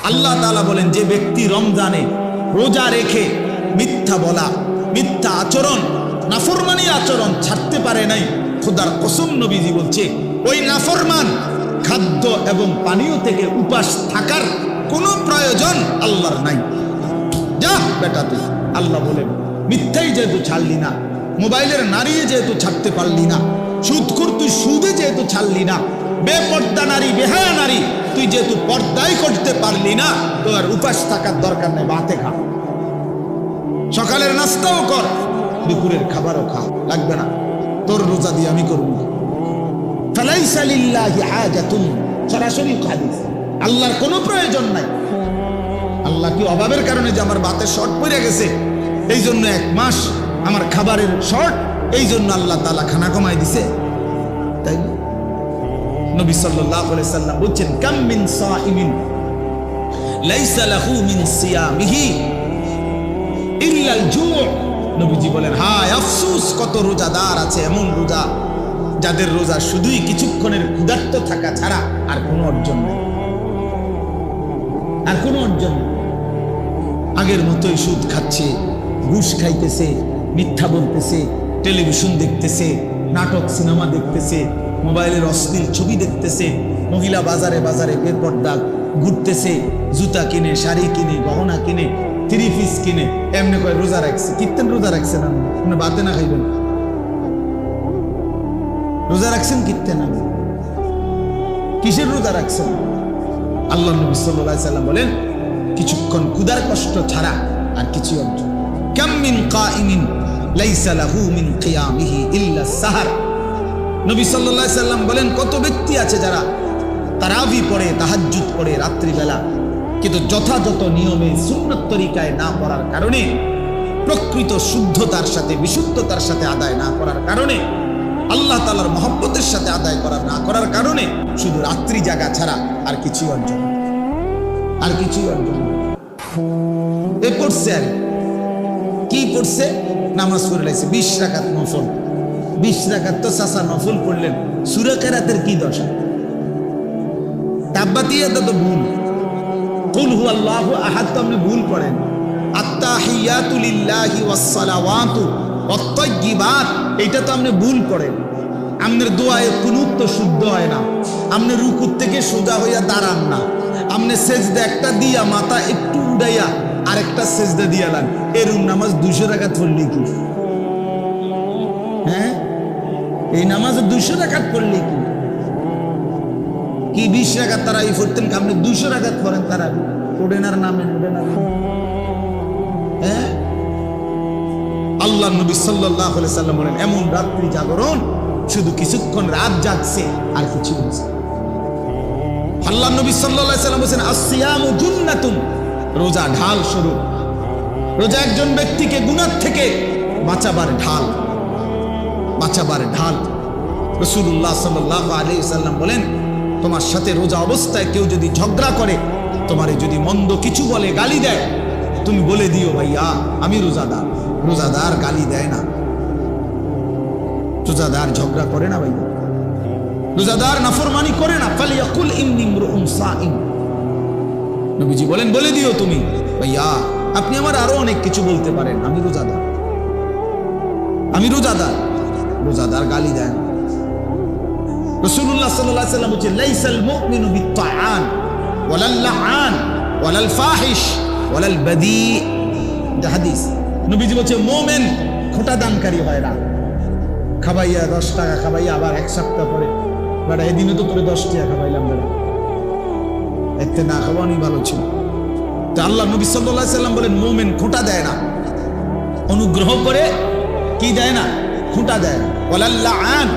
আল্লাহ তাআলা বলেন, যে ব্যক্তি রমজানে রোজা রেখে মিথ্যা বলা, মিথ্যা আচরণ, নাফরমানি আচরণ ছাড়তে পারে নাই, খোদার কসম নবীজি বলছে ওই নাফরমান খাদ্য এবং পানীয় থেকে উপাস থাকার কোনো প্রয়োজন আল্লাহর নাই। যা বেটা তুই, আল্লাহ বলেন, মিথ্যাই যেহেতু ছাড়লি না, মোবাইলের নারী যেহেতু ছাড়তে পারলি না, সুদখোর তুই সুদে যেহেতু ছাড়লি না, বেপর্দা নারী, বেহায়া নারী তুই যেহেতু পর্দাই করতে পারলি না, তো আর উপাস থাকার দরকার নেই, ভাতে খা, সকালের নাস্তাও কর, দুপুরের খাবারও খা, লাগবে না, তোর রোজা দিয়ে আমি করব। ফালাইসা লিল্লাহি হাজাতুন, সরাসরি হাদিস, আল্লাহর কোনো প্রয়োজন নাই। আল্লাহ কি অভাবের কারণে যে আমার ভাতের শর্ট পড়ে গেছে এই জন্য এক মাস আমার খাবারের শর্ট, এই জন্য আল্লাহ তাআলা খানা কমাই দিছে? তাই না? নবী সাল্লাল্লাহু আলাইহি সাল্লাম বলেন, কাম মিন সাইমিন লাইসা লাহু মিন সিয়ামিহি ইল্লাল জু'। নবীজি বলেন, হায় আফসোস, কত রোজাদার আছে এমন রোজা যাদের রোজা শুধুই কিছুক্ষণের ক্ষুধার্ত থাকা ছাড়া আর কোনো অর্জন নেই, আর কোনো অর্জন নেই। আগের মতোই সুদ খাচ্ছে, ঘুষ খাইতেছে, মিথ্যা বলতেছে, টেলিভিশন দেখতেছে, নাটক সিনেমা দেখতেছে, মোবাইলের অশ্লীল ছবি দেখতেছে, মহিলা বাজারে বাজারে বেপর্দা ঘুরতেছে, জুতা কিনে, শাড়ি কিনে, গহনা কিনে, থ্রি পিস কিনে, এমনি করে রোজা রাখছে। কীর্তন রোজা রাখছেন আপনি, বাতে না খাইবেন, রোজা রাখছেন কীর্তন, আমি কিসের রোজা রাখছেন? আল্লাহ নবী সাল্লাল্লাহু আলাইহি সাল্লাম বলেন, কিছুক্ষণ ক্ষুধার কষ্ট ছাড়া আর কিছু অর্জন। কাম মিন কাইমিন লাইসা লাহু মিন কিয়ামিহি ইল্লা সাহার। নবী সাল্লাল্লাহু আলাইহি সাল্লাম বলেন, কত ব্যক্তি আছে যারা তারাবি পড়ে, তাহাজ্জুদ পড়ে রাত্রিবেলা, কিন্তু যথাযথ নিয়মে সুন্নত তরিকায় না পড়ার কারণে, প্রকৃত শুদ্ধতার সাথে বিশুদ্ধতার সাথে আদায় না করার কারণে, আল্লাহ তাআলার মহব্বতের সাথে আদায় না করার কারণে শুধু রাত্রি জাগা ছাড়া আর কিছুই অর্জন, আর কিছুই অর্জন। এ পড়ছে আর কি পড়ছে? নামাজ পড়ে লাইছে 20 রাকাত নফল। 20 রাকাত তো চাচা নফল পড়লেন, সূরা কিরাতের কি দশা? তাব্বাতিয়াত তো ভুল, কুল হুয়াল্লাহু আহাদ তো আপনি ভুল পড়েন, আত্তাহিয়াতু লিল্লাহি ওয়াস সালাওয়াতু ওয়াত তাইয়্যিবাত এটা তো আপনি ভুল পড়েন। আপনার দোয়ায়ে কুনুত তো শুদ্ধ হয় না, আপনি রুকু থেকে সোজা হইয়া দাঁড়ান না, আপনি সেজদা একটা দিয়া মাথা একটু উড়াইয়া আরেকটা সেজদা দিয়া লান, এরকম নামাজ 200 রাকাত পড়লে কি? হ্যাঁ, এই নামাজ 200 রাকাত পড়লে কি 20 রাকাত তারাবি পড়তেন, আপনি 200 রাকাত পড়েন তারাবি, পড়েন আর নামেন, ওঠেন আর। হ্যাঁ, আল্লাহ নবী সাল্লাল্লাহু আলাইহি সাল্লাম বলেন, এমন রাত্রি জাগরণ শুধু কিছুক্ষণ রাত জাগছে আর কিছু হচ্ছে। আল্লাহ নবী সাল্লাল্লাহু আলাইহি সাল্লাম বলেন, আসসিয়ামু জুন্নাতুন, রোজা ঢাল স্বরূপ। রোজা একজন ব্যক্তিকে গুনাহ থেকে বাঁচাবার ঢাল, বাঁচাবার ঢাল। রাসূলুল্লাহ সাল্লাল্লাহু আলাইহি সাল্লাম বলেন, তোমার সাথে রোজা অবস্থায় কেউ যদি ঝগড়া করে, তোমারে যদি মন্দ কিছু বলে, গালি দেয়, তুমি বলে দিও, ভাইয়া আমি রোজাদার। রোজাদার গালি দেয় না, রোজাদার ঝগড়া করে না, ভাইয়া রোজাদার নাফরমানি করে না। ফালিয়াকুল ইন্নী ইমরুউন সাইম, নবীজি বলেন, বলে দিও তুমি, ভাইয়া আপনি আমার আরো অনেক কিছু বলতে পারেন, আমি রোজাদার, আমি রোজাদার। রোজাদার গালি দেয় না। রাসূলুল্লাহ সাল্লাল্লাহু আলাইহি সাল্লাম বলেন, লাইসাল মুমিনু বিত্তাআন ওয়ালাল লাআন ওয়ালাল ফাহিশ ওয়ালাল বাদী। হাদিস নবীজি বলেন, মুমিন খোঁটা দানকারী হয় না, খাবাইয়া 10 টাকা খাবাইয়া আবার এক সপ্তাহ পরে, বেটা এদিনও তো তোরে 10 টাকা খাবাইলাম, বেটা এতে না খাওয়ানি ভালো ছিল। তো আল্লাহ নবী সাল্লাল্লাহু আলাইহি সাল্লাম বলেন, মুমিন খোঁটা দেয় না, অনুগ্রহ করে কি দেয় না, খোঁটা দেয় না। ওয়ালাল লাআন,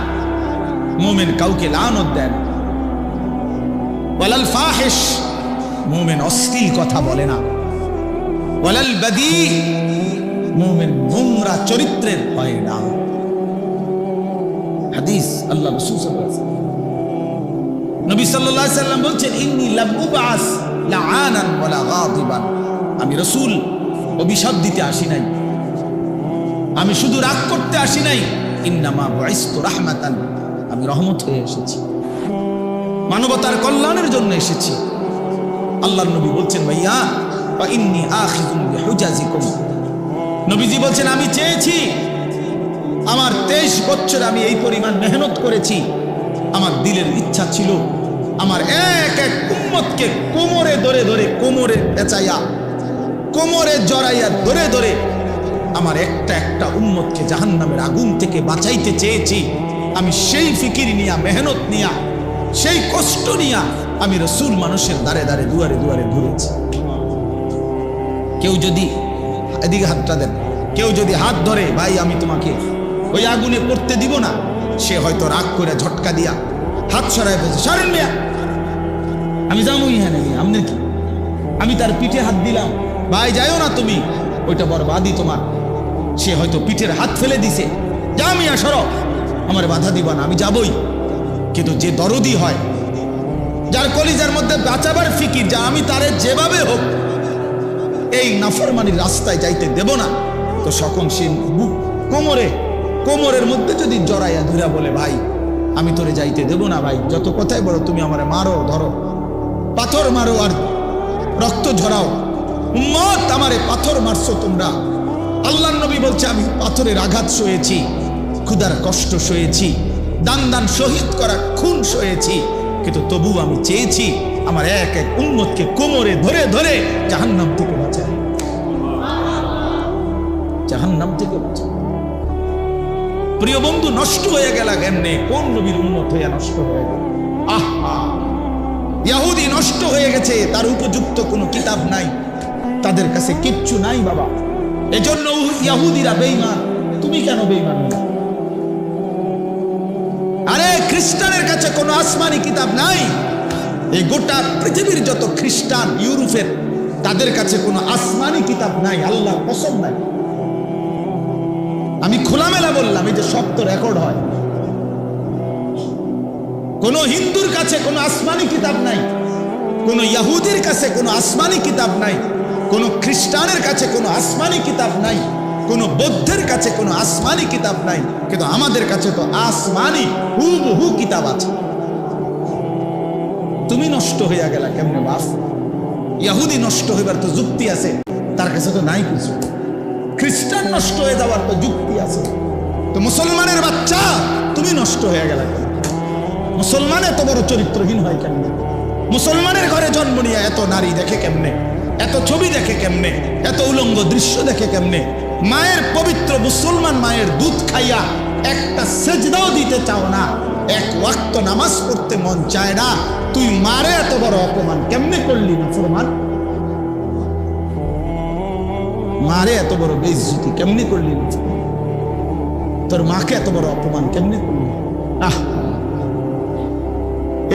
মুমিন কাউকে লানত দেয় না। ওয়ালাল ফাহিশ, মুমিন অশ্লীল কথা বলে না। ওয়ালাল বাদী, মুমিন নোংরা চরিত্রের হয় না। হাদিস আল্লাহ রাসূল সাল্লাল্লাহু আলাইহি ওয়াসাল্লাম, নবী সাল্লাল্লাহু আলাইহি ওয়াসাল্লাম বলেন, ইন্নী লাম উবআস লাআনান ওয়ালা গাদিবান, আমি রাসূল অভিশাপ দিতে আসি নাই, আমি শুধু রাগ করতে আসি নাই। ইন্নামা বুইসতু রাহমাতান, আমি রহমত হয়ে এসেছি, মানবতার কল্যাণের জন্য এসেছি। আল্লাহর নবী বলছেন ভাইয়া ইন্নী আখিযুন বিহুজাজিকুম, নবীজি বলছেন আমি চেয়েছি, আমার 23 বছর আমি এই পরিমাণ মেহনত করেছি, আমার দিলের ইচ্ছা ছিল আমার এক এক উম্মতকে কোমরে ধরে ধরে, কোমরে পেঁচাইয়া, কোমরে জড়াইয়া ধরে ধরে আমার একটা একটা উম্মতকে জাহান্নামের আগুন থেকে বাঁচাইতে চেয়েছি। আমি সেই ফিকির নিয়া, মেহনত নিয়া, সেই কষ্ট নিয়া আমি রাসূল মানুষের দ্বারে দ্বারে, দুয়ারে দুয়ারে ঘুরেছি। কেউ যদি এদিকে হাতটা দেন, কেউ যদি হাত ধরে ভাই আমি তোমাকে ওই আগুনে পড়তে দিব না, সে হয়তো রাগ করে ঝটকা দিয়া হাত সরায় বলছে সরেন মিয়া, আমি যাবো ইহানে মিয়া, আপনার কি? আমি তার পিঠে হাত দিলাম, ভাই যাইও না তুমি, ওইটা বরবাদি তোমার। সে হয়তো পিঠের হাত ফেলে দিছে, যা মিয়া সরো, আমার বাধা দিবা না, আমি যাবই। কিন্তু যে দরদি হয়, যার কলিজার মধ্যে বাঁচাবার ফিকির, যা আমি তারে যেভাবে হোক এই নাফরমানির রাস্তায় যাইতে দেব না, তো সকল সে বুক কোমরে, কোমরের মধ্যে যদি জড়াইয়া ধরা বলে ভাই আমি তোরে যাইতে দেব না, ভাই যত কথাই বলো তুমি আমারে মারো, ধরো, পাথর মারো আর রক্ত ঝরাও, উম্মত আমারে পাথর মারছো তোমরা। আল্লাহর নবী বলছে আমি পাথরের আঘাত সয়েছি, ক্ষুধার কষ্ট সয়েছি, দান দান শহীদ করা খুন সয়েছি, কিন্তু তবু আমি চেয়েছি আমার এক এক উম্মতকে কোমরে ধরে ধরে জাহান্নাম থেকে বাঁচায়, জাহান্নাম থেকে বাঁচায়। প্রিয় বন্ধু, নষ্ট হয়ে গেল কেমনে? কোন নবীর উম্মত হইয়া নষ্ট হয়ে গেল? আহা, ইহুদি নষ্ট হয়ে গেছে, তার উপযুক্ত কোনো কিতাব নাই, তাদের কাছে কিচ্ছু নাই বাবা। এজন্য ইহুদিরা বেঈমান। তুমি কেন বেঈমান? আরে খ্রিস্টানের কাছে কোনো আসমানি কিতাব নাই। এই গোটা পৃথিবীর যত খ্রিস্টান ইউরোপের, তাদের কাছে কোনো আসমানি কিতাব নাই, আল্লাহর কসম নাই। আমি খোলামেলা বললাম, এই যে শব্দ রেকর্ড হয়। কোন হিন্দুর কাছে কোনো আসমানি কিতাব নাই, কোন ইহুদির কাছে কোনো আসমানি কিতাব নাই, কোন খ্রিস্টানের কাছে কোনো আসমানি কিতাব নাই, কোন বৌদ্ধের কাছে কোনো আসমানি কিতাব নাই, কিন্তু আমাদের কাছে তো আসমানি হুবহু কিতাব আছে। তুমি নষ্ট হইয়া গেলা কেমনে বাপ? ইহুদি নষ্ট হইবার তো যুক্তি আছে, তার কাছে তো নাই কিছু। খ্রিস্টান নষ্ট হয়ে যাওয়ার তো যুক্তি আছে, তো মুসলমানের বাচ্চা তুমি নষ্ট হয়ে গেলা কেন? মুসলমান এত বড় চরিত্রহীন হয় কেমনে? মুসলমানের ঘরে জন্ম নিয়ে এত নারী দেখে কেমনে? এত ছবি দেখে কেমনে? এত উলঙ্গ দৃশ্য দেখে কেমনে? মায়ের পবিত্র মুসলমান মায়ের দুধ খাইয়া একটা সেজদাও দিতে চাও না, এক ওয়াক্ত নামাজ পড়তে মন চায় না, তুই মারে এত বড় অপমান কেমনে করলি? না ফরমান, মারে এত বড় বেইজ্জতি কেমনে করলি? তোর মাকে এত বড় অপমান কেমনে করলি? আহ,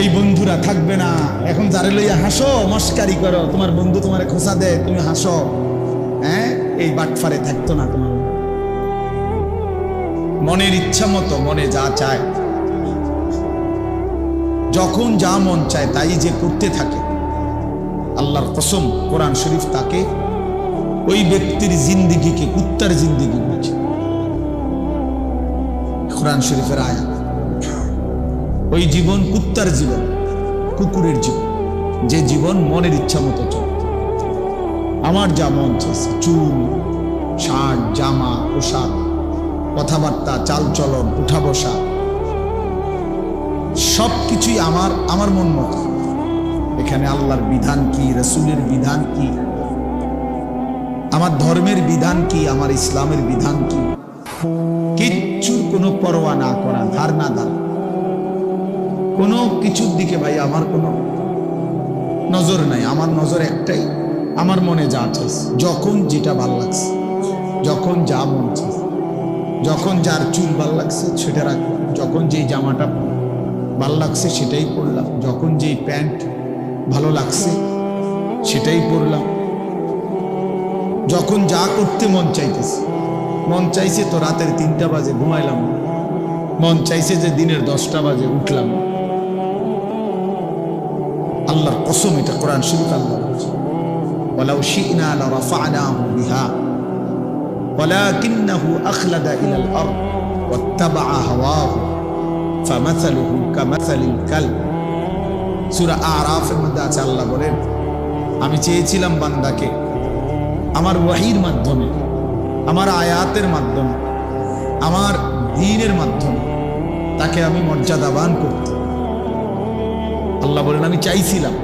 এই বন্ধুরা থাকবে না। এখন যারে লইয়া হাসো, মস্কারি করো, তোমার বন্ধু তোমার খোঁচা দেয়, তুমি হাসো, হ্যাঁ, এই বাটফারে থাকতো না। তোমার মনের ইচ্ছা মতো মনে যা চায়, যখন যা মন চায় তাই যে করতে থাকে, আল্লাহর কসম কোরআন শরীফ তাকে, ওই ব্যক্তির জিন্দিগিকে কুত্তার জিন্দিগি বলছে। কোরআন শরীফের আয়াত, ওই জীবন কুত্তার জীবন, কুকুরের জীবন, যে জীবন মনের ইচ্ছা মতো চলে। আমার যা মন চাইছে, চুল, শার্ট, জামা, পোশাক, কথাবার্তা, চালচলন, উঠা বসা, সবকিছুই আমার মন মতো। এখানে আল্লাহর বিধান কি, রাসূলের বিধান কি, আমার ধর্মের বিধান কি, আমার ইসলামের বিধান কি, কিচ্ছুর কোনো পরোয়া না করা, ধার না ধার, কোনো কিছুর দিকে ভাই আমার কোনো নজর নাই। আমার নজর একটাই, আমার মনে যা চাইছে, যখন যেটা ভাল লাগছে, যখন যা মন চাইছে, যখন যার চুল ভাল লাগছে সেটা রাখলাম, যখন যেই জামাটা ভাল লাগছে সেটাই পরলাম, যখন যেই প্যান্ট ভালো লাগছে সেটাই পরলাম, যখন যা করতে মন চাইতেছে। মন চাইছে তো রাতের 3টা বাজে ঘুমাইলাম, মন চাইছে যে দিনের 10টা বাজে উঠলাম। আল্লাহর কসম, এটা কোরআন শরীফ আল্লাহ বলছে, ওয়ালাউ শি'না লারাফা'নাহু বিহা ওয়ালাকিন্নাহু আখলাদা ইলাল আরদ ওয়াত্তাবা'a হাওয়াহু ফামাসালুহু কামাসালিল কালব। সূরা আরাফের মধ্যে আছে, আল্লাহ বলেন আমি চেয়েছিলাম বান্দাকে আমার ওয়াহির মাধ্যমে, আমার আয়াতের মাধ্যমে, আমার দ্বীনের মাধ্যমে তাকে আমি মর্যাদাবান করতে। আল্লাহ বলেন আমি চাইছিলাম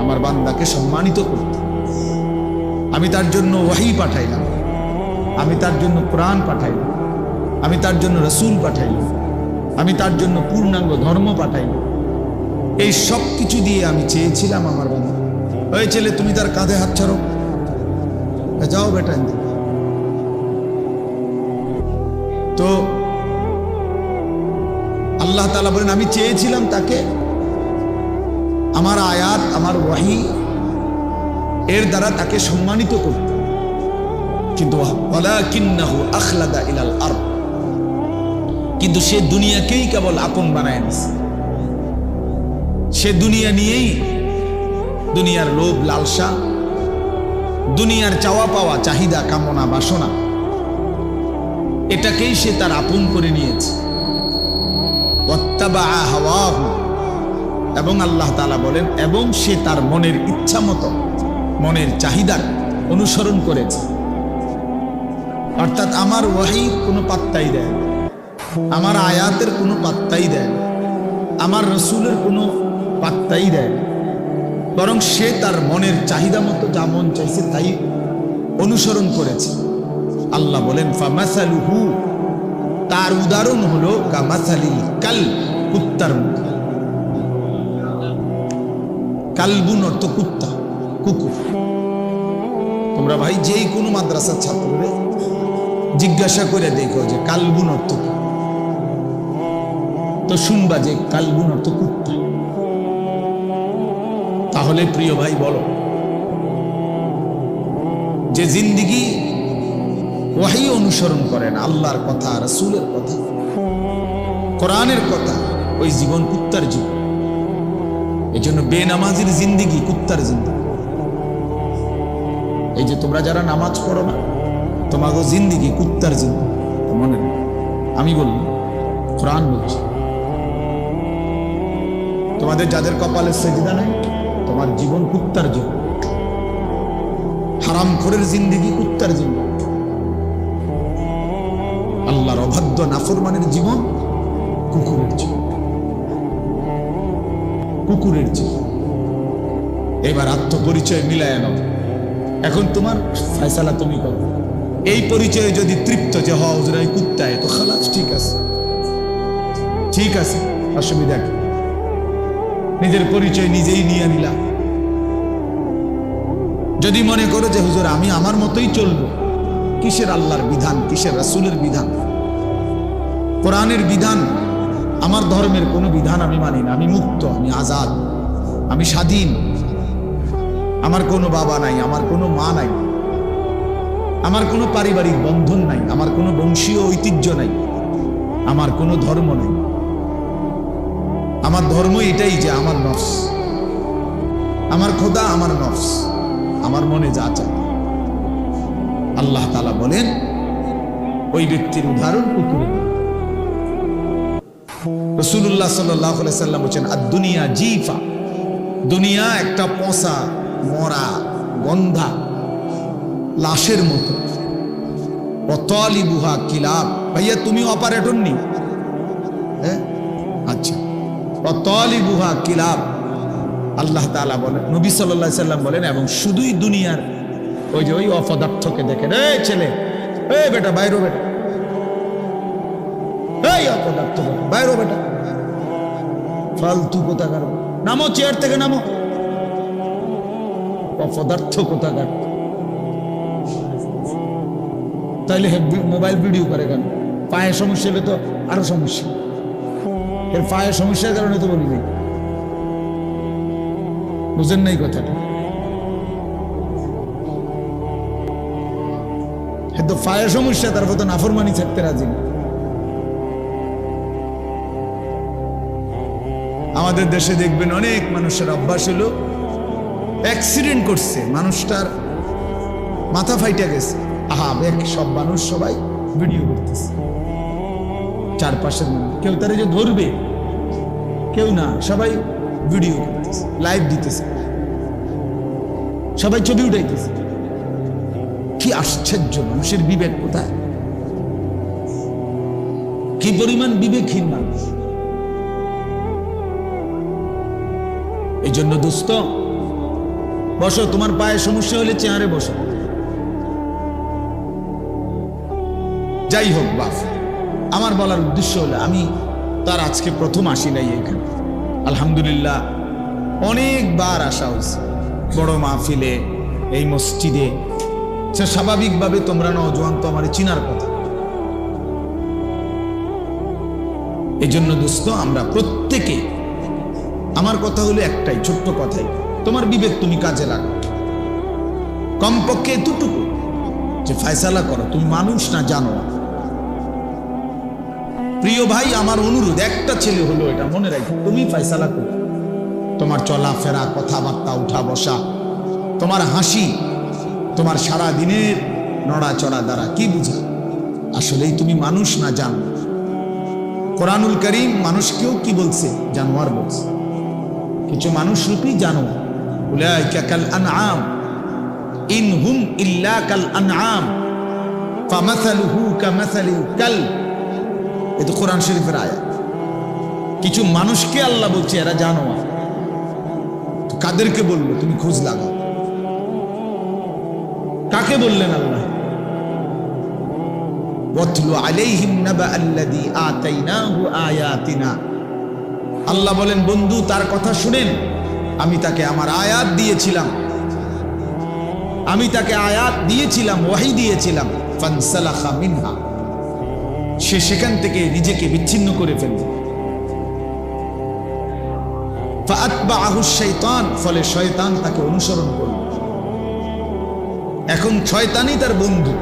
আমার বান্দাকে সম্মানিত করতে। আমি তার জন্য ওয়াহি পাঠাইলাম, আমি তার জন্য কোরআন পাঠাইলাম, আমি তার জন্য রসুল পাঠাইলাম, আমি তার জন্য পূর্ণাঙ্গ ধর্ম পাঠাইলাম। এই সব কিছু দিয়ে আমি চেয়েছিলাম আমার বান্দা, ওই ছেলে তুমি তার কাঁধে হাত ছাড়ো, যাও বেটা। তো আল্লাহ তাআলা বলেন আমি চেয়েছিলাম তাকে আমার আয়াত, আমার ওয়াহি এর দ্বারা তাকে সম্মানিত করতে, কিন্তু ওয়ালাকিন্নাহু আখলাদা ইলাল আরদ, কিন্তু সে দুনিয়াকেই কেবল আপন বানায় নিছে। সে দুনিয়া নিয়েই, দুনিয়ার লোভ লালসা, দুনিয়ার চাওয়া পাওয়া, চাহিদা, কামনা, বাসনা, এটাকেই সে তার আপন করে নিয়েছে। ওয়াত্তাবা হাওয়াহু, এবং আল্লাহ তাআলা বলেন এবং সে তার মনের ইচ্ছা মতো, মনের চাহিদার অনুসরণ করেছে। অর্থাৎ আমার ওয়াহি কোনো পাত্তাই দেয়, আমার আয়াতের কোনো পাত্তাই দেয়, আমার রসুলের কোনো পাত্তাই দেয়, বরং সে তার মনের চাহিদা মতো যা মন চাইছে তাই অনুসরণ করেছে। আল্লাহ বলেন ফামাসালুহু, তার উদাহরণ হলো কামাসালিল কাল, কুত্তার মতো। কালবুন অর্থ কুত্তা, কুকুর। তোমরা ভাই যেই কোনো মাদ্রাসার ছাত্ররে জিজ্ঞাসা করে দেখো যে কালবুন অর্থ কি, তো শুনবা যে কালবুন অর্থ কুত্তা। তাহলে প্রিয় ভাই বলো, যে জিন্দিগি ওয়াহি অনুসরণ করেন, আল্লাহর কথা, রাসূলের কথা, কোরআনের কথা, ওই জীবন কুত্তার জীবন। এই জন্য বেনামাজির জিন্দিগি কুত্তার জিন্দিগি। এই যে তোমরা যারা নামাজ পড়ো না, তোমাকে জিন্দিগি কুত্তার জিন্দিগি। মনে নেই আমি বললাম, কোরআন বলছি। তোমাদের যাদের কপালে সেজদা নাই, তোমার জীবন কুত্তার জীবন। হারামখোরের জিন্দিগি কুত্তার জীবন। আল্লাহর অবাধ্য নাফরমানের জীবন কুকুরের জীবন, কুকুরের জীবন। এবার আত্মপরিচয় মিলায় নাও। এখন তোমার ফয়সালা তুমি করো। এই পরিচয়ে যদি তৃপ্ত যে হুজুর এই কুত্তায়, তো খালাস, ঠিক আছে, ঠিক আছে, অসুবিধা কি? নিজের পরিচয় নিজেই নিয়ে নিলাম। যদি মনে করো যে হুজুর আমি আমার মতোই চলবো, কিসের আল্লাহর বিধান, কিসের রাসূলের বিধান, কোরআনের বিধান, আমার ধর্মের কোনো বিধান আমি মানি না, আমি মুক্ত, আমি আজাদ, আমি স্বাধীন, আমার কোনো বাবা নাই, আমার কোনো মা নাই, আমার কোনো পারিবারিক বন্ধন নাই, আমার কোনো বংশীয় ঐতিহ্য নাই, আমার কোনো ধর্ম নাই। আমার ধর্ম এটাই যে আমার নফস, আমার খোদা আমার নফস, আমার মনে যা চায়। আল্লাহ তাআলা বলেন ওই ব্যক্তির উদাহরণ কুকুরের। রাসূলুল্লাহ সাল্লাল্লাহু আলাইহি সাল্লাম বলেন আদ-দুনিয়া জিফা, দুনিয়া একটা পচা, মরা, গন্ধা লাশের মতো। ওয়াতালিবুহা কিলাব। ভাইয়া তুমি অপারেটর নি? হ্যাঁ, আচ্ছা। ওয়াতালিবুহা কিলাব, আল্লাহ তাআলা বলেন, নবী সাল্লাল্লাহু আলাইহি সাল্লাম বলেন, এবং শুধুই দুনিয়ার ওই যে ওই অপদার্থকে দেখেন, এই ছেলে, এই বেটা বাইরো, বেটা এই অপদার্থ, বাইরো বেটা, ফালতু কোথাকার, নামো চেয়ার থেকে, নামো, অপদার্থ কোথাকার। তাইলে মোবাইল ভিডিও করে কেন? পায়ের সমস্যা হলে তো আরো সমস্যা। এর পায়ের সমস্যার কারণে তো বলি নাই, বুঝেন নাই কথাটা? তো পায়ের সমস্যা, তারপর তো নাফরমানি থাকতে রাজি না। আমাদের দেশে দেখবেন অনেক মানুষের অভ্যাস হলো, অ্যাক্সিডেন্ট করছে, মানুষটার মাথা ফাইটা গেছে, আহা সব মানুষ সবাই ভিডিও করতেছে, চারপাশের মানুষ, কেউ তারা যে ধরবে কেউ না, সবাই ভিডিও করতেছে, লাইভ দিতেছে, সবাই ছবি উঠাইতেছে। কি আশ্চর্য, মানুষের বিবেক কোথায়? কি পরিমাণ বিবেকহীন মানুষ। এই জন্য দোস্ত, বসো, তোমার পায়ে সমস্যা হলে চেয়ারে বসো। যাই হোক বাপ, আমার বলার উদ্দেশ্য হলো, আমি তার আজকে প্রথম আসি নাই এখানে। আলহামদুলিল্লাহ অনেকবার আসা হয়েছে বড় মাহফিলে, এই মসজিদে। স্বাভাবিকভাবে তোমরা নওজোয়ান তো আমার চিনার কথা। এই জন্য দোস্ত, আমরা প্রত্যেকে, আমার কথা হলো একটাই ছোট্ট কথাই, তোমার বিবেক তুমি কাজে লাগাও। কমপক্ষে এতটুকু যে ফয়সালা করো, তুমি মানুষ না জানো। প্রিয় ভাই, আমার অনুরোধ, একটা ছেলে হলো, এটা মনে রাখো, তুমি ফয়সালা করো। তোমার চলাফেরা, কথাবার্তা, উঠা বসা, তোমার হাসি, তোমার সারা দিনের নড়াচড়া দ্বারা কি বুঝা আসলেই তুমি মানুষ না জানো। কোরআনুল কারীম মানুষকেও কি বলছে? জানোয়ার বলছে। কিছু মানুষ রূপী জানোয়ার। উলাইকা কাল আনআম ইন হুম ইল্লা কাল আনআম ফামাসালুহু কামাসালিল কালব। এটা কোরআন শরীফের আয়াত। কিছু মানুষকে আল্লাহ বলছে এরা জানোয়ার। কাদেরকে বললো? তুমি খোঁজ লাগাও। কাকে বললেন আল্লাহ? ওয়াতলু আলাইহিম নাবা আল্লাযী আতাইনাহু আয়াতিনা। আল্লাহ বলেন, বন্ধু তার কথা শুনেন, আমি তাকে আমার আয়াত দিয়েছিলাম, আমি তাকে আয়াত দিয়েছিলাম, ওয়াহী দিয়েছিলাম। ফানসালাখা মিনহা, সে সেখান থেকে নিজেকে বিচ্ছিন্ন করে ফেলল। ফাআতবাআহু শাইতান, ফলে শয়তান তাকে অনুসরণ করল। এখন শয়তানই তার বন্ধু,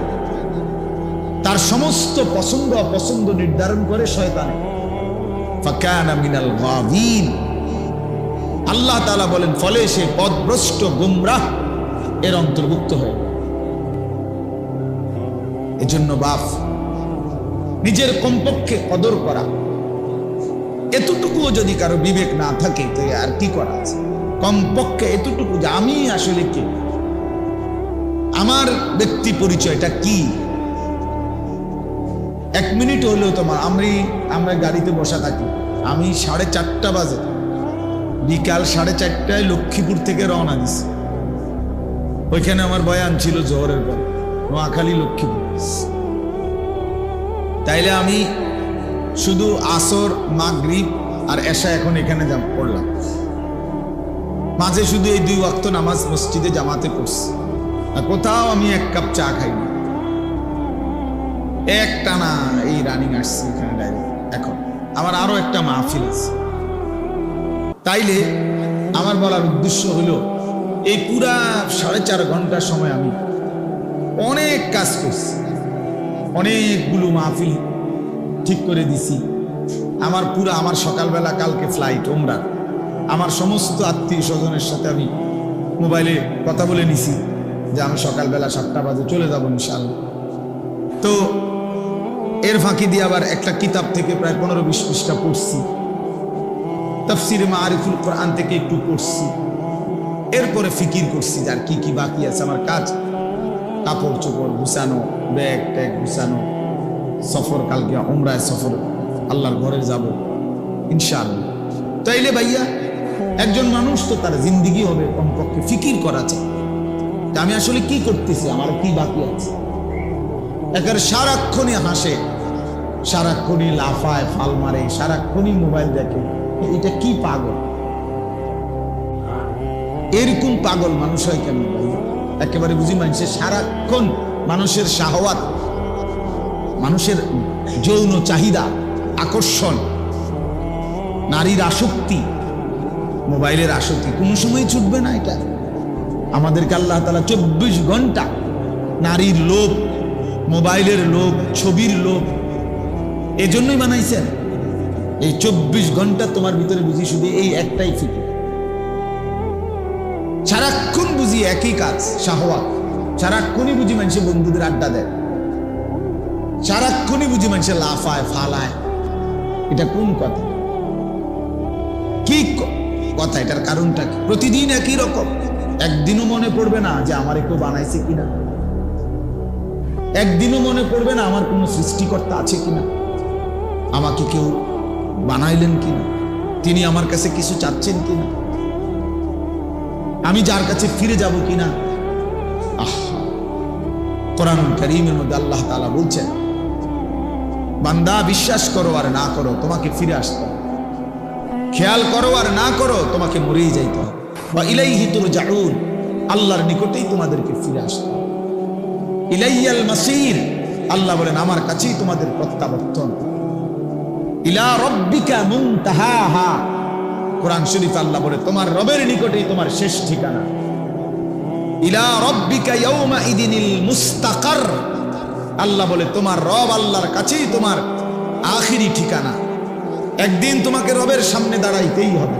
তার সমস্ত পছন্দ অপছন্দ নির্ধারণ করে শয়তান। ফাকানা মিনাল গাবিন, আল্লাহ তাআলা বলেন, ফলে সে পথভ্রষ্ট গুমরাহ এর অন্তর্ভুক্ত হয়। এজন্য বাপ, নিজের কমপক্ষে কদর করা, এতটুকুও যদি কারো বিবেক না থাকে তো আর কি করা আছে? কমপক্ষে এতটুকু যে আমি আসলে কে, আমার ব্যক্তি পরিচয়টা কি। এক মিনিট হলেও তোমার, আমরা গাড়িতে বসা থাকি, আমি 4:30 বাজে, বিকাল 4:30টায় লক্ষ্মীপুর থেকে রওনা দিছি। ওইখানে আমার বয়ান ছিল জোহরের পর, নোয়াখালী লক্ষ্মীপুর। তাইলে আমি শুধু আসর, মাগরিব আর এশা এখন এখানে পড়লাম। মাঝে শুধু এই 2 ওয়াক্ত নামাজ মসজিদে জামাতে পড়ছি। আর কোথাও আমি 1 কাপ চা খাইনি, একটানা এই রানিং আসছি এখানে ডাইরেক্ট। এখন আমার আরো একটা মাহফিল আছে। তাইলে আমার বলার উদ্দেশ্য হলো, এই পুরা 4.5 ঘন্টার সময় আমি অনেক কাজ করছি, অনেকগুলো মাহফিল ঠিক করে দিছি। আমার সকালবেলা কালকে ফ্লাইট ওমরা, আমার সমস্ত আত্মীয় স্বজনের সাথে আমি মোবাইলে কথা বলে নিছি যে আমি সকালবেলা 7টা বাজে চলে যাবো ইনশাআল্লাহ। তো এর ফাঁকি দিয়ে আবার একটা কিতাব থেকে প্রায় 15-20 পৃষ্ঠা পড়ছি, তাফসিরে মাআরিফুল কোরআন থেকে একটু পড়ছি। এরপরে ফিকির করছি যে আর কি কি বাকি আছে আমার কাজ, কাপড় চোপড় গুছানো, ব্যাগ ট্যাগ গুছানো, সফর, কালকে উমরায় সফর, আল্লাহর ঘরে যাব ইনশাআল্লাহ। তাইলে ভাইয়া, একজন মানুষ তো তার জিন্দিগি হবে কমপক্ষে ফিকির করা চাই, আমি আসলে কি করতেছি, আমার কি বাকি আছে। একেবারে সারাক্ষণই হাসে, সারাক্ষণই লাফায়, ফাল মারে, সারাক্ষণই মোবাইল দেখে, এটা কি পাগল? এরকম পাগল মানুষ হয় কেন? একেবারে বুঝি, মানুষের সারাক্ষণ মানুষের শাহওয়াত, মানুষের যৌন চাহিদা, আকর্ষণ, নারীর আসক্তি, মোবাইলের আসক্তি কোনো সময় ছুটবে না। এটা আমাদেরকে আল্লাহ তাআলা 24 ঘন্টা নারীর লোভ, মোবাইলের লোভ, ছবির লোভ এজন্যই বানাইছেন। এই 24 ঘন্টা তোমার ভিতরে বুঝি শুধু এই একটাই ফিকির, সারাক্ষণ বুঝি একই কাজ, শাহওয়াত। সারাক্ষণই বুঝি মানুষের বন্ধুদের আড্ডা দেয়, সারাক্ষণই বুঝি মানুষের লাফায় ফালায়। এটা কোন কথা? কি কথা? এটার কারণটা কি? প্রতিদিন একই রকম, একদিনও মনে পড়বে না যে আমার কেউ বানাইছে কিনা, একদিনও মনে পড়বে না আমার কোনো সৃষ্টিকর্তা আছে কিনা, আমাকে কেউ বানাইলেন কিনা, তিনি আমার কাছে কিছু চাচ্ছেন কিনা, আমি যার কাছে ফিরে যাব কিনা। কোরআনুল কারীমের মধ্যে আল্লাহ তাআলা বলছেন, বান্দা বিশ্বাস করো আর না করো তোমাকে ফিরে আসতে হবে, খেয়াল করো আর না করো তোমাকে মরেই যাইতে হবে। ওয়া ইলাইহি তুরজাউন, আল্লাহর নিকটেই তোমাদেরকে ফিরে আসতে হবে। ইলাইয়াল মাসির, আল্লাহ বলেন আমার কাছেই তোমাদের প্রত্যাবর্তন। ইলা রাব্বিকা মুনতাহাহা, কোরআন শরীফে আল্লাহ বলে তোমার রবের নিকটেই তোমার শেষ ঠিকানা। ইলা রাব্বিকা ইয়াউমা ইদিনিল মুস্তাকার, আল্লাহ বলে তোমার রব আল্লাহর কাছেই তোমার আখিরি ঠিকানা। একদিন তোমাকে রবের সামনে দাঁড়াইতেই হবে,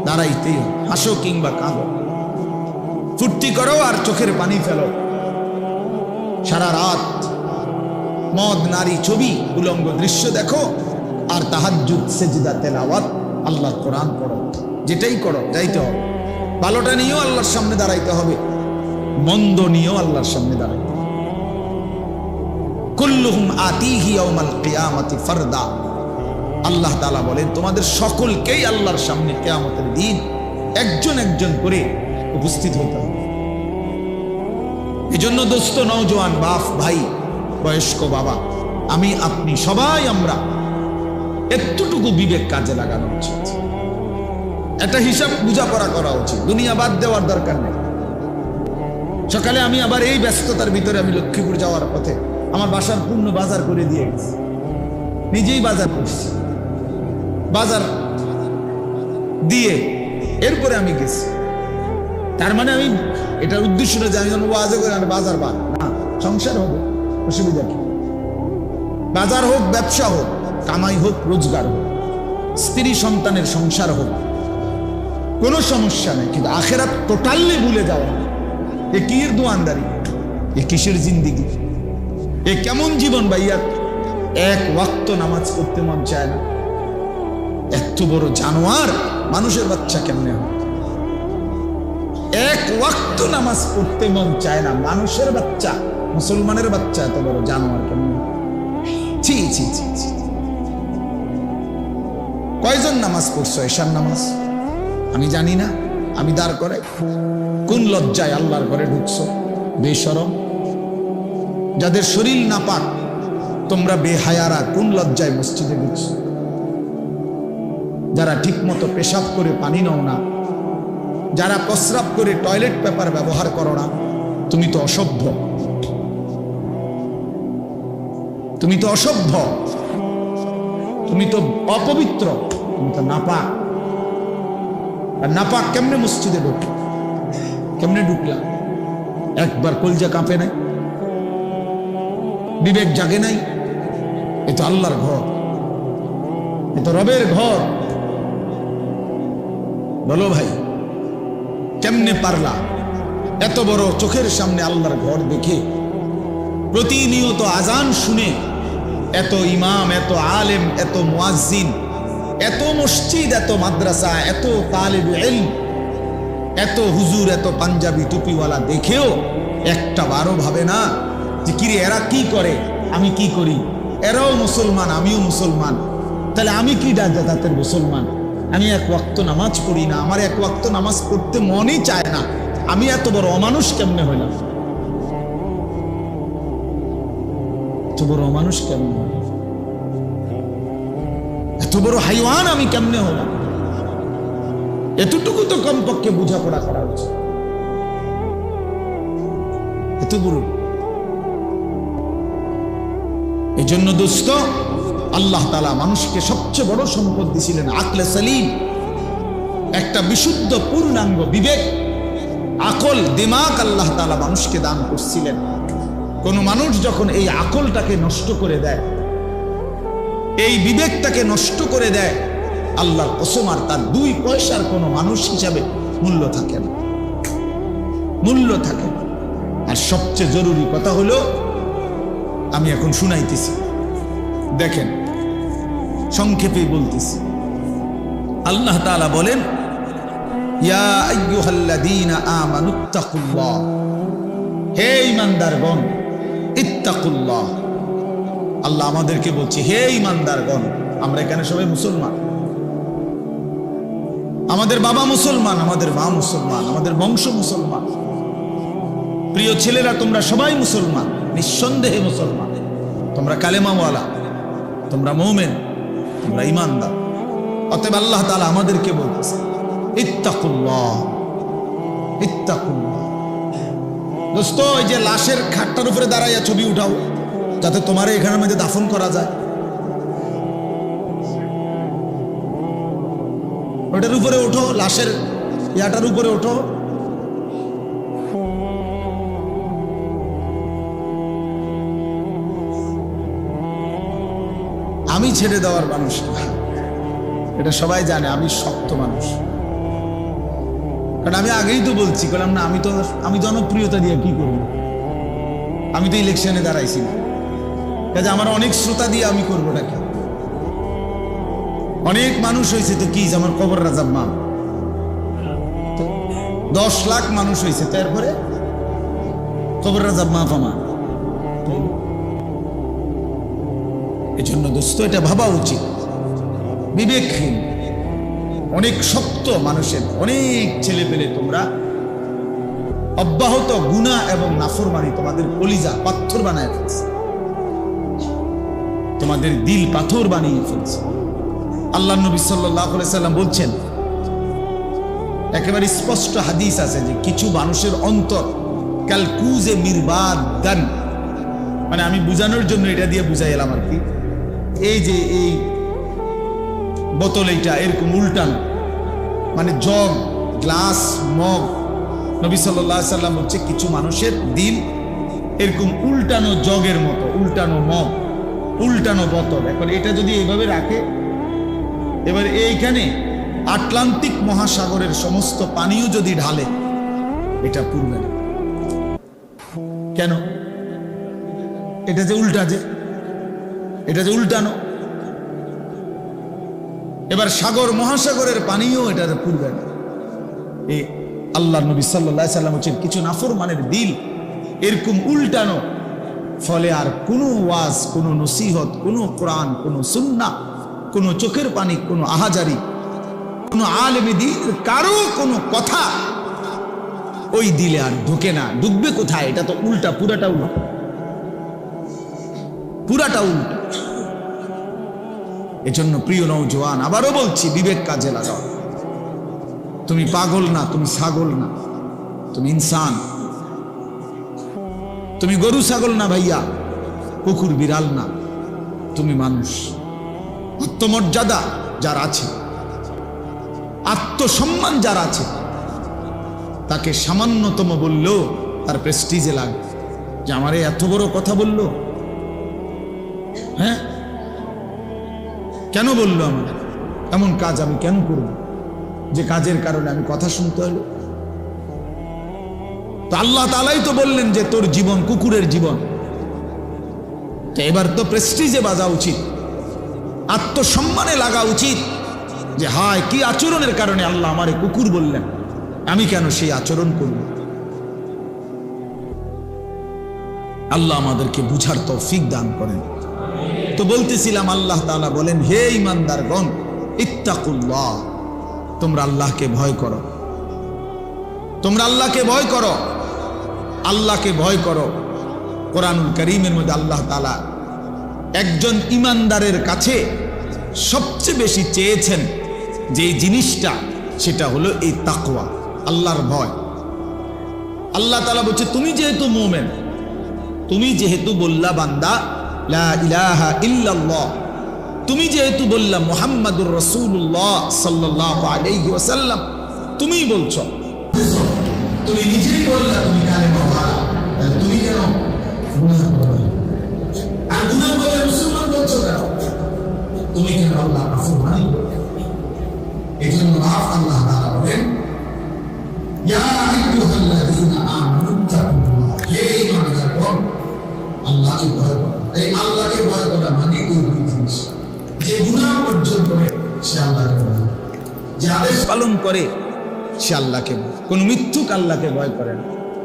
দাঁড়াইতেই হবে। হাসো কিংবা কাঁদো, ফুর্তি করো আর চোখের পানি ফেলো, সারা রাত মদ নারী ছবি উলঙ্গ দৃশ্য দেখো, আর তাহাজ্জুদ সেজদা তেলাওয়াত আল্লাহর কোরআন পড়ো, যেটাই করো যাইতে হবে। ভালোটা নিয়েও আল্লাহর সামনে দাঁড়াইতে হবে, মন্দ নিয়েও আল্লাহর সামনে দাঁড়াইতে হবে। কুল্লুহুম আতিহি ইয়াউমাল কিয়ামাতি ফারদা, আল্লাহ তাআলা বলেন তোমাদের সকলকেই আল্লাহর সামনে কিয়ামতের দিন একজন একজন করে উপস্থিত হতে হবে। এজন্য দোস্ত, নওজোয়ান বাপ ভাই, বয়স্ক বাবা, আমি আপনি সবাই আমরা এতটুকু বিবেক কাজে লাগানো উচিত, একটা হিসাব বুঝাপড়া করা উচিত। দুনিয়া বাদ দেওয়ার দরকার নেই। সকালে আমি আবার এই ব্যস্ততার ভিতরে আমি লক্ষ্মীপুর যাওয়ার পথে আমার বাসার পূর্ণ বাজার করে দিয়ে গেছি, নিজেই বাজার করছি, বাজার দিয়ে এরপরে আমি গেছি। তার মানে আমি এটার উদ্দেশ্য না যে আমি যেন ওয়াজে করে আমি বাজার বাদ না, সংসার হবে, অসুবিধা কি? বাজার হোক, ব্যবসা হোক, কামাই হোক, রোজগার হোক, স্ত্রী সন্তানের সংসার হোক, কোনো সমস্যা নেই। কিন্তু আখেরাত টোটালি ভুলে যাওয়া, এ কির দোয়ানদারি, এ কিসের জিন্দিগি, এ কেমন জীবন ভাইয়া? এক ওয়াক্ত নামাজ পড়তে মন চায় না, এত বড় জানোয়ার মানুষের বাচ্চা কেমনে হয়? এক ওয়াক্ত নামাজ পড়তে মন চায় না, মানুষের বাচ্চা, মুসলমানের বাচ্চা এত বড় জানোয়ার কেমনে? ছি ছি ছি ছি। কয়জন নামাজ পড়ছো এশার নামাজ? আমি জানি না, আমি দাঁড় করে কোন লজ্জায় আল্লাহর ঘরে ঢুকছো? বেশরম, যাদের শরীর নাপাক, তোমরা বেহায়ারা কোন লজ্জায় মসজিদে ঢুকছো? যারা ঠিক মতো পেশাব করে পানি নাও না, যারা প্রস্রাব করে টয়লেট পেপার ব্যবহার করো না, তুমি তো অসভ্য, তুমি তো অসভ্য, তুমি তো অপবিত্র, তুমি তো নাপাক। আর নাপাক কেমনে মসজিদে ঢুকলো? কেমনে ঢুকলা? একবার কলজা কাঁপে নাই? বিবেক জাগে নাই? এ তো আল্লাহর ঘর, এ তো রবের ঘর। বলো ভাই, কেমনে পারলা এত বড় চোখের সামনে আল্লাহর ঘর দেখে, প্রতিনিয়ত আজান শুনে, এত ইমাম, এত আলেম, এত মুয়াজ্জিন, এত মসজিদ, এত মাদ্রাসা, এত তালিব ইলম, এত হুজুর, এত পাঞ্জাবি টুপিওয়ালা দেখেও একটা বারো ভাবে না যে কিরে এরা কি করে, আমি কি করি? এরাও মুসলমান, আমিও মুসলমান, তাহলে আমি কি জাতের মুসলমান? আমি এক ওয়াক্ত নামাজ পড়ি না, আমার এক ওয়াক্ত নামাজ পড়তে মনই চায় না, আমি এত বড় অমানুষ কেমনে হইলাম? এত বড় অমানুষ কেমনে হইলাম? এত বড় হাইওয়ান আমি কেমনে হলাম? এতটুকু তো কমপক্ষে বোঝাপড়া করা উচিত। এত বড়, এই জন্য দোস্ত, আল্লাহ তাআলা মানুষকে সবচেয়ে বড় সম্পদ দিয়েছিলেন আকলে সালিম, একটা বিশুদ্ধ পূর্ণাঙ্গ বিবেক, আকল, দিমাগ আল্লাহ তাআলা মানুষকে দান করছিলেন। কোন মানুষ যখন এই আকলটাকে নষ্ট করে দেয়, এই বিবেকটাকে নষ্ট করে দেয়, আল্লাহর কসম আর তার 2 পয়সার কোনো মানুষ হিসাবে মূল্য থাকে না, মূল্য থাকে না। আর সবচেয়ে জরুরি কথা হলো, আমি এখন শুনাইতেছি, দেখেন সংক্ষেপে বলতেছি। আল্লাহ তাআলা বলেন, ইয়া আইয়ুহাল্লাযীনা আমানুত্তাকুল্লাহ, হে ঈমানদারগণ, ইত্তাকুল্লাহ। আল্লাহ আমাদেরকে বলছে, হে ঈমানদারগণ। আমরা এখানে সবাই মুসলমান, আমাদের বাবা মুসলমান, আমাদের মা মুসলমান, আমাদের বংশ মুসলমান। প্রিয় ছেলেরা, তোমরা সবাই মুসলমান, নিঃসন্দেহে মুসলমান। তোমরা কালেমাওয়ালা, তোমরা মুমিন, তোমরা ঈমানদার। অতএব আল্লাহ তাআলা আমাদেরকে বলতেছে, ইত্তাকুল্লাহ, ইত্তাকুল্লাহ। দোস্ত, এই যে লাশের খাটটার উপরে দাঁড়াইয়া ছবি উঠাও, যাতে তোমার এখানের মধ্যে দাফন করা যায়, ওটার উপরে ওঠো, লাশের ইয়াটার উপরে ওঠো। আমি ছেড়ে দেওয়ার মানুষ না, এটা সবাই জানে। আমি শক্ত মানুষ, কারণ আমি আগেই তো বলছি, কারণ না আমি জনপ্রিয়তা দিয়ে কি করব? আমি তো ইলেকশনে দাঁড়াইছি না, কাজে আমার অনেক শ্রোতা দিয়ে আমি করবো নাকি? অনেক মানুষ হয়েছে তো কি, আমার কবর রাজাব মা 10 লাখ মানুষ হয়েছে, তারপরে কবর রাজাব মা ফামা। এই জন্য দোস্ত, এটা ভাবা উচিত। বিবেকহীন অনেক শক্ত মানুষের অনেক ছেলে পেলে তোমরা অব্যাহত গুনাহ এবং নাফরমানি তোমাদের কলিজা পাথর বানায় ফেলছে, তোমাদের দিল পাথর বানিয়ে ফেলছে। আল্লাহ নবী সাল্লাল্লাহু আলাইহি সাল্লাম বলছেন, একেবারে স্পষ্ট হাদিস আছে যে কিছু মানুষের অন্তর কালকুজে মিরবাদান, মানে আমি বুঝানোর জন্য এটা দিয়ে বুঝাই এলাম আর কি। এই যে এই বোতল, এইটা এরকম উল্টানো, মানে জগ, গ্লাস, মগ। নবী সাল্লাল্লাহু আলাইহি সাল্লাম বলছে কিছু মানুষের দিল এরকম উল্টানো জগের মতো, উল্টানো মগ, উল্টানো বোতল। এখন এটা যদি এইভাবে রাখে, এবার এইখানে আটলান্টিক মহাসাগরের সমস্ত পানিও যদি ঢালে, এটা পুরবে না। কেন? এটা যে উল্টা, এটা যে উল্টানো। এবার সাগর মহাসাগরের পানিও এটা পুরবে না। এই আল্লাহ নবী সাল্লাল্লাহু আলাইহি সাল্লাম বলেন কিছু নাফরমানের দিল এরকম উল্টানো, ফলে আর কোনো ওয়াজ, কোনো নসিহত, কোনো কোরআন, কোনো সুন্নাহ, কোনো চোখের পানি, কোনো আহাজারি, কোনো আলেম দ্বীন কারো কোনো কথা ওই দিলে আর ঢোকে না। ঢুকবে কোথায়? এটা তো উল্টা, পুরাটা উল্টা, পুরাটা উল্টা। এজন্য প্রিয় নওজোয়ান, আবারও বলছি, বিবেক কাজে লাগাও। তুমি পাগল না, তুমি ছাগল না, তুমি ইনসান। তুমি গরু ছাগল না ভাইয়া, কুকুর বিড়াল না, তুমি মানুষ। আত্মমর্যাদা যার আছে, আত্মসম্মান যার আছে, তাকে সামান্যতম বললেও তার প্রেস্টিজে লাগবে যে আমারে এত বড় কথা বললো। হ্যাঁ, কেন বললো? আমার এমন কাজ আমি কেন করব যে কাজের কারণে আমি কথা শুনতে হলো? তো আল্লাহ তাআলাই তো বললেন যে তোর জীবন কুকুরের জীবন। তো এবার তো প্রেস্টিজে বাজা উচিত, আত্মসম্মানে লাগা উচিত যে হায়, কি আচরণের কারণে আল্লাহ আমারে কুকুর বললেন, আমি কেন সেই আচরণ করব? আল্লাহ আমাদেরকে বুঝার তৌফিক দান করেন। তো বলতেছিলাম, আল্লাহ তাআলা বলেন, হে ঈমানদারগণ, ইত্তাকুল্লাহ, তোমরা আল্লাহকে ভয় করো, তোমরা আল্লাহকে ভয় করো, আল্লাহকে ভয় করো। কোরআনুল কারীমের মধ্যে আল্লাহ তাআলা একজন ঈমানদারের কাছে সবচেয়ে বেশি চেয়েছেন যে জিনিসটা, সেটা হলো এই তাকওয়া, আল্লাহর ভয়। আল্লাহ তাআলা বলছে, তুমি যেহেতু মুমিন, তুমি যেহেতু বললা বান্দা লা ইলাহা ইল্লাল্লাহ, তুমি যেহেতু বললা মুহাম্মাদুর রাসূলুল্লাহ সাল্লাল্লাহু আলাইহি ওয়াসাল্লাম, তুমি বলছো, তুমি নিজেই বললা তুমি কালেমা পড়া, তুমি কেন গুনাহ করো? আর গুনাহ করে মুসলমান বলছো কেন? তুমি কেন আল্লাহর নাফরমানি করো? এজন্য আল্লাহ তাআলা বলেন, ইয়া আইয়ুহাল্লাযীনা আমানু তাকুল্লাহ, হে ঈমানদারগণ, আল্লাহকে ভয় করো। এই আল্লাহকে ভয় করা মানে এই দুই জিনিস। যে গুনাহ অর্জন করে সে আল্লাহকে ভয় করে, যে আদেশ পালন করে সে আল্লাহকে ভয়। কোনো মিথ্যুক আল্লাহকে ভয় করে না,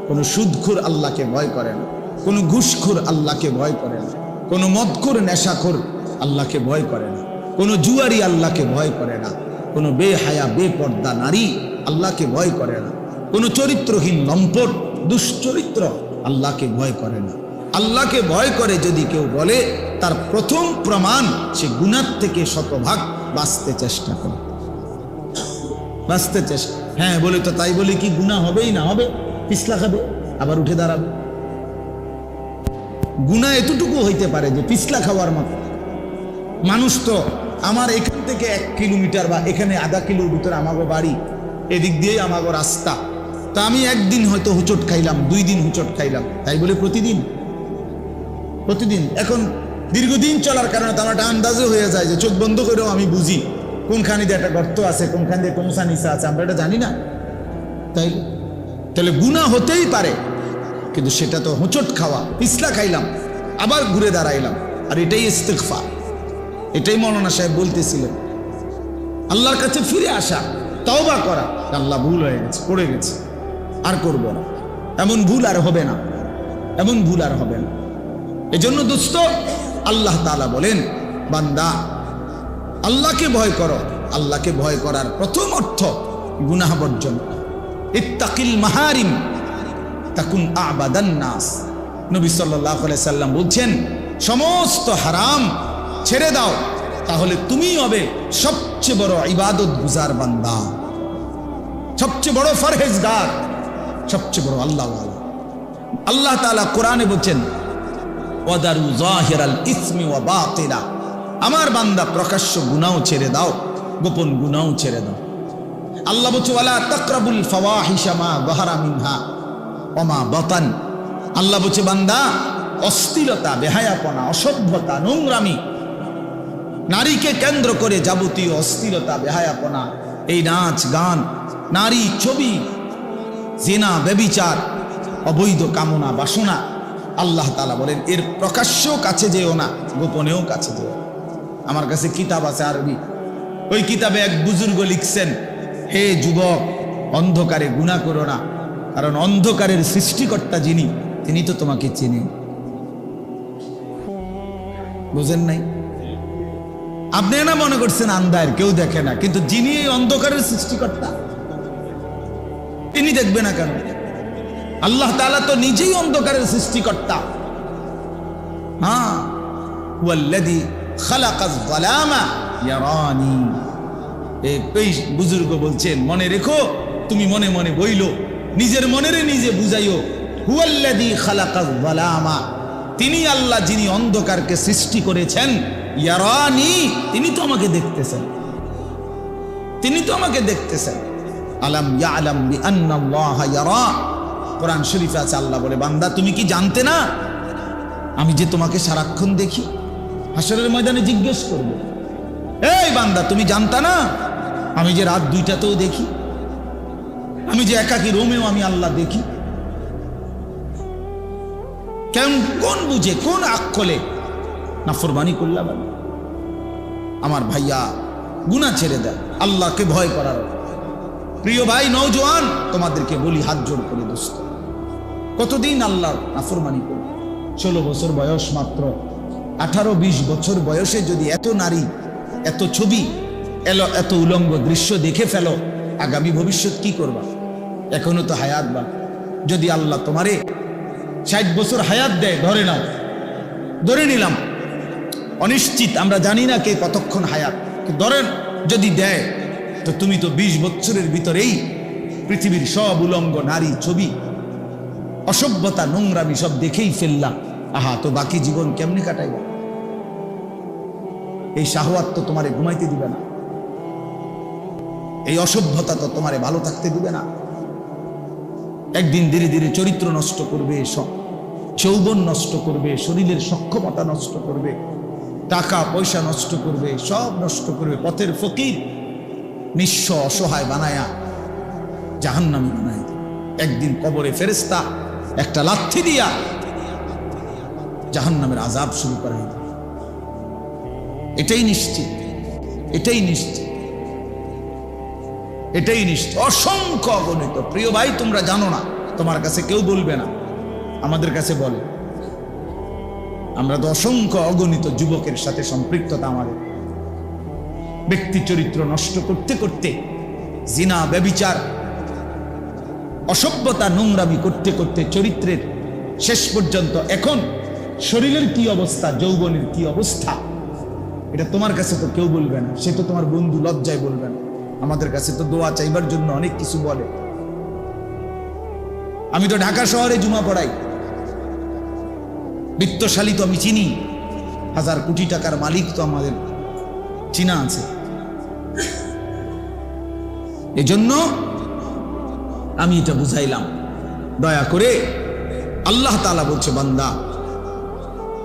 কোনো সুদখোর আল্লাহকে ভয় করে না, কোনো ঘুষখোর আল্লাহকে ভয় করে না, কোনো মদখোর নেশাখোর আল্লাহকে ভয় করে না, কোনো জুয়ারি আল্লাহকে ভয় করে না, কোনো বেহায়া বেপর্দা নারী আল্লাহকে ভয় করে না, কোনো চরিত্রহীন লম্পট দুশ্চরিত্র আল্লাহকে ভয় করে না। আল্লাহকে ভয় করে যদি কেউ বলে, তার প্রথম প্রমাণ সে গুনাহ থেকে শতভাগ বাঁচতে চেষ্টা করে, বাঁচতে চেষ্টা। হ্যাঁ বলে তো তাই বলে কি গুনাহ হবেই না? হবে, পিছলা খাবে, আবার উঠে দাঁড়াবে। গুনাহ এতটুকু হইতে পারে যে পিছলা খাওয়ার মতো। মানুষ তো আমার এখান থেকে 1 কিলোমিটার বা এখানে আধা কিলোর ভিতরে আমাগো বাড়ি, এদিক দিয়েই আমাগো রাস্তা। তা আমি একদিন হয়তো হুচট খাইলাম, 2 দিন হুচট খাইলাম, তাই বলে প্রতিদিন? প্রতিদিন। এখন দীর্ঘদিন চলার কারণে তো আমার একটা আন্দাজও হয়ে যায় যে চোখ বন্ধ করেও আমি বুঝি কোনখানে দিয়ে একটা গর্ত আছে, কোনখান দিয়ে কোনসা নিচা আছে, আমরা এটা জানি না। তাই তাহলে গুনাহ হতেই পারে, কিন্তু সেটা তো হুচট খাওয়া, পিছলা খাইলাম, আবার ঘুরে দাঁড়াইলাম। আর এটাই ইস্তিগফার, এটাই মৌলানা সাহেব বলতেছিলেন। আল্লাহর কাছে ফিরে আসা, তওবা করা, আল্লাহ ভুল হয়ে গেছে, পড়ে গেছে, আর করব না, এমন ভুল আর হবে না, এমন ভুল আর হবে না। এজন্য দোস্ত, আল্লাহ তাআলা বলেন, বান্দা আল্লাহকে ভয় করো। আল্লাহকে ভয় করার প্রথম অর্থ গুনাহ বর্জন। ইত্তাকিল মাহারিম তাকুন আবাদান নাস। নবী সাল্লাল্লাহু আলাইহি সাল্লাম বলছেন, সমস্ত হারাম ছেড়ে দাও, তাহলে তুমি হবে সবচেয়ে বড় ইবাদত গুজার বান্দা, সবচেয়ে বড় ফরহেজগার, সবচেয়ে বড় আল্লাহওয়ালা। আল্লাহ তাআলা কোরআনে বলছেন, ওয়াদারু যাহিরাল ইসমি ওয়া বাতিলা। আমার বান্দা প্রকাশ্য গুনাহ ছেড়ে দাও, গোপন গুনাহ ছেড়ে দাও। আল্লাহ বলছে, ওয়ালা তাকরাবুল ফাওয়াহিশা মা যাহারা মিনহা ওয়া মা বাতান। আল্লাহ বলছে, বান্দা অশ্লীলতা, বেহায়াপনা, অসভ্যতা, নোংরামি, নারীকে কেন্দ্র করে যাবতীয় অশ্লীলতা, বেহায়াপনা, এই নাচ গান, নারী ছবি, জিনা, ব্যভিচার, অবৈধ কামনা বাসনা, আল্লাহ তাআলা বলেন এর প্রকাশ্য কাছে যেও না, গোপনেও কাছে যেও। আমার কাছে কিতাব আছে আরবি, ওই কিতাবে এক বুজুর্গ লিখছেন, হে যুবক, অন্ধকারে গুনাহ করো না, কারণ অন্ধকারের সৃষ্টিকর্তা যিনি, তিনি তো তোমাকে চেনেন। বুঝেন নাই? আপনি না মনে করছেন আন্ধার, কেউ দেখে না, কিন্তু যিনি এই অন্ধকারের সৃষ্টিকর্তা, তিনি দেখবে না কেন? আল্লাহ তাআলা তো নিজেই অন্ধকারের সৃষ্টিকর্তা। হ্যাঁ, ওয়াল্লাযী খালাকাজ যালামা ইয়ারানি। এই বুজুর্গ বলছেন, মনে রেখো, তুমি মনে মনে বইলো, নিজের মনেরে নিজে বুঝাইও, হুয়াল্লাযী খালাকাজ যালামা, তিনি আল্লাহ যিনি অন্ধকারকে সৃষ্টি করেছেন, ইয়ারানি, তিনি তো আমাকে দেখতেছেন, তিনি তো আমাকে দেখতেছেন। আলাম ইয়ালাম বিআন্নাল্লাহা ইয়ারা। কোরআন শরীফে আছে, আল্লাহ বলে, বান্দা তুমি কি জানতে না আমি যে তোমাকে সারাক্ষণ দেখি? হাসরের ময়দানে জিজ্ঞেস করবে, এই বান্দা তুমি জানতা না আমি যে রাত 2টাতেও দেখি, আমি যে একাকী রুমেও আমি আল্লাহ দেখি? কেন, কোন বুঝে, কোন আকলে নাফরমানি করলা? আমার ভাইয়া, গুনাহ ছেড়ে দেয়, আল্লাহকে ভয় করার। প্রিয় ভাই নওজোয়ান, তোমাদেরকে বলি হাত জোড় করে, দোস্ত, কতদিন আল্লাহর নাফরমানি করবে? 16 বছর বয়স মাত্র, 18-20 বছর বয়সে যদি এত নারী, এত ছবি, এত উলঙ্গ দৃশ্য দেখে ফেলো, আগামী ভবিষ্যৎ কি করবা? এখনো তো হায়াত বা, যদি আল্লাহ তোমারে 60 বছর হায়াত দেয়, ধরে নাও, ধরে নিলাম, অনিশ্চিত, আমরা জানি না কে কতক্ষণ হায়াত, ধরেন যদি দেয়, তো তুমি তো 20 বছরের ভিতরেই পৃথিবীর সব উলঙ্গ নারী ছবি, অসভ্যতা, নোংরামি সব দেখেই ফেললা। আহা, তো বাকি জীবন কেমনে কাটাইবা? এই শাহওয়াত তো তোমারে ঘুমাইতে দিবে না, এই অসভ্যতা তো তোমারে ভালো থাকতে দিবে না। একদিন ধীরে ধীরে চরিত্র নষ্ট করবে, যৌবন নষ্ট করবে, শরীরের সক্ষমতা নষ্ট করবে, টাকা পয়সা নষ্ট করবে, সব নষ্ট করবে, পথের ফকির, নিঃস্ব অসহায় বানায়া জাহান্নামী বানায়। একদিন কবরে ফেরেশতা একটা লাথি দিয়া জাহান্নামের আযাব শুরু করাই। এটাই নিশ্চিত, এটাই নিশ্চিত। এটাই নিশ্চিত, অসংখ্য অগণিত। প্রিয় ভাই, তোমরা জানো না, তোমার কাছে কেউ বলবে না, আমাদের কাছে বলে। আমরা তো অসংখ্য অগণিত যুবকের সাথে সম্পৃক্ততা আমাদের, ব্যক্তি চরিত্র নষ্ট করতে করতে, জিনা ব্যভিচার অসভ্যতা নোংরামি করতে করতে চরিত্রের শেষ পর্যন্ত এখন শরীরের কি অবস্থা, যৌবনের কি অবস্থা, এটা তোমার কাছে তো কেউ বলবে না। সে তো তোমার বন্ধু, লজ্জায় বলবে না। আমাদের কাছে তো দোয়া চাইবার জন্য অনেক কিছু বলে। আমি তো ঢাকা শহরে জুমা পড়াই, বিত্তশালী তো আমি চিনি, হাজার কোটি টাকার মালিক তো আমাদের চিনা আছে। এজন্য আমি এটা বুঝাইলাম, দয়া করে। আল্লাহ তাআলা বলছে, বান্দা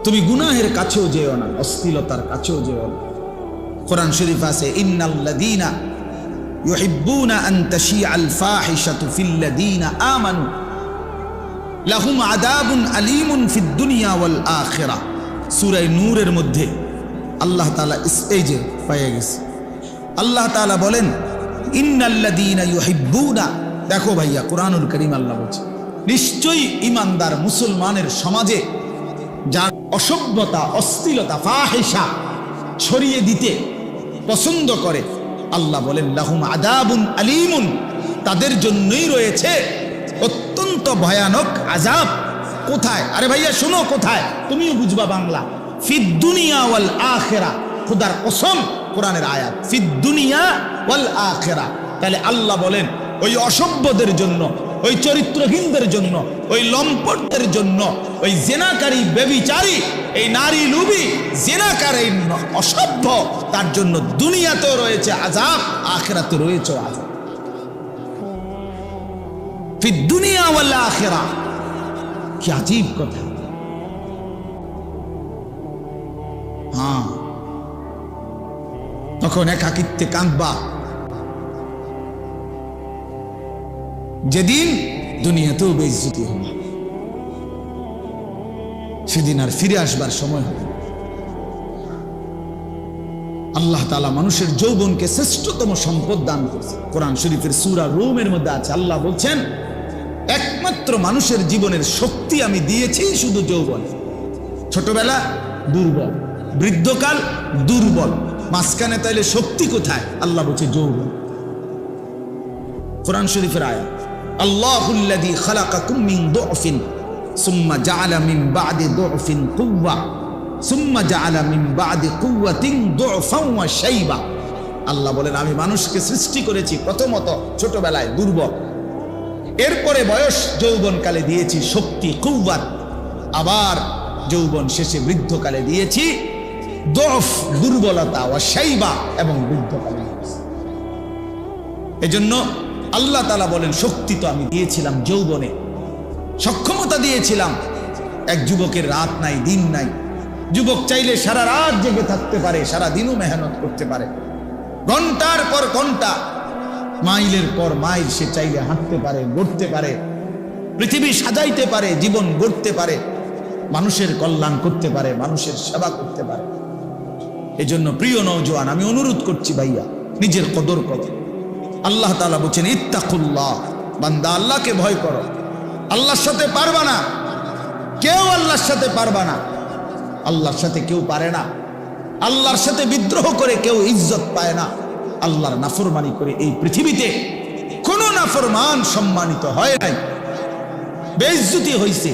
তুমি গুনাহের কাছেও যেও না, অশ্লীলতার কাছেও যেও না। কোরআন শরীফ আছে, ইন্নাল্লাযীনা ইউহিব্বুনা আন তাশিআল ফাহিশাতু ফিল্লাযীনা আমানু লাহুম আযাবুন আলীমুন ফিদ দুনিয়া ওয়াল আখিরাহ। সূরা নূরের মধ্যে আল্লাহ তাআলা এই যে পাইয়া গেছে, আল্লাহ তাআলা বলেন ইন্নাল্লাযীনা ইউহিব্বুনা। দেখো ভাইয়া, কোরআনুল কারীম আল্লাহ বলছে, নিশ্চয়ই ঈমানদার মুসলমানের সমাজে যার অসভ্যতা, অশ্লীলতা, ফাহিশা ছড়িয়ে দিতে পছন্দ করে, আল্লাহ বলেন লাহুম আযাবুন আলীমুন, তাদের জন্যই রয়েছে অত্যন্ত ভয়ানক আযাব। কোথায়? আরে ভাইয়া শোনো, কোথায়? তুমিও বুঝবা বাংলা। ফিদ দুনিয়া ওয়াল আখিরা, খোদার কসম, কোরআনের আয়াত, ফিদ দুনিয়া ওয়াল আখিরা। তাহলে আল্লাহ বলেন ওই অসভ্যদের জন্য, ওই চরিত্রহীনদের জন্য, ওই লম্পটদের জন্য, ওই জেনাকারী, ব্যভিচারী, এই নারী লুবি, জেনাকার, এই অসভ্য, তার জন্য দুনিয়াতেও রয়েছে আযাব, আখিরাতে রয়েছে আযাব। ফিদ দুনিয়া ওয়াল আখিরা, কি আজীব কথা। হ্যাঁ, তখন একাকিত্বে কাঁদবা, যেদিন দুনিয়াতেও বেইজ্জতি হবে, সেদিন আর ফিরে আসবার সময় হবে। আল্লাহ তাআলা মানুষের যৌবনকে শ্রেষ্ঠতম সম্পদ দান করেছে। কোরআন শরীফের সূরা রুমের মধ্যে আছে, আল্লাহ বলছেন একমাত্র মানুষের জীবনের শক্তি আমি দিয়েছি শুধু যৌবন। ছোটবেলা দুর্বল, বৃদ্ধকাল দুর্বল, মাঝখানে তাইলে শক্তি কোথায়? আল্লাহ বলছে যৌবন। কোরআন শরীফের আয়াত, আল্লাহুল্লাযী খালাকাকুম মিন দুফিন সুম্মা জাআলা মিন বা'দি দুফিন কুওয়া সুম্মা জাআলা মিন বা'দি কুওয়াতিন দুফান ওয়া শাইবা। আল্লাহ বলেন আমি মানুষকে সৃষ্টি করেছি প্রথমত ছোটবেলায় দুর্বল, এরপরে বয়স যৌবনকালে দিয়েছি শক্তি, কুওয়াত, আবার যৌবন শেষে বৃদ্ধকালে দিয়েছি দুফ, দুর্বলতা, ওয়া শাইবা, এবং বৃদ্ধকালে। এজন্য আল্লাহ তাআলা বলেন শক্তি তো আমি দিয়েছিলাম যৌবনে, সক্ষমতা দিয়েছিলাম। এক যুবকের রাত নাই, দিন নাই। যুবক চাইলে সারা রাত জেগে থাকতে পারে, সারা দিনও মেহনত করতে পারে, ঘন্টার পর ঘন্টা, মাইলের পর মাইল সে চাইলে হাঁটতে পারে, গড়তে পারে, পৃথিবী সাজাইতে পারে, জীবন গড়তে পারে, মানুষের কল্যাণ করতে পারে, মানুষের সেবা করতে পারে। এজন্য প্রিয় নওজোয়ান, আমি অনুরোধ করছি ভাইয়া, নিজের কদর করো। আল্লাহ তাআলা বলেন ইত্তাকুল্লাহ, বান্দা আল্লাহকে ভয় করো। আল্লাহর সাথে পারবা না, কেউ আল্লাহর সাথে পারবা না, আল্লাহর সাথে কেউ পারে না। আল্লাহর সাথে বিদ্রোহ করে কেউ ইজ্জত পায় না। আল্লাহর নাফরমানি করে এই পৃথিবীতে কোন নাফরমান সম্মানিত হয় নাই, বেইজ্জতি হইছে।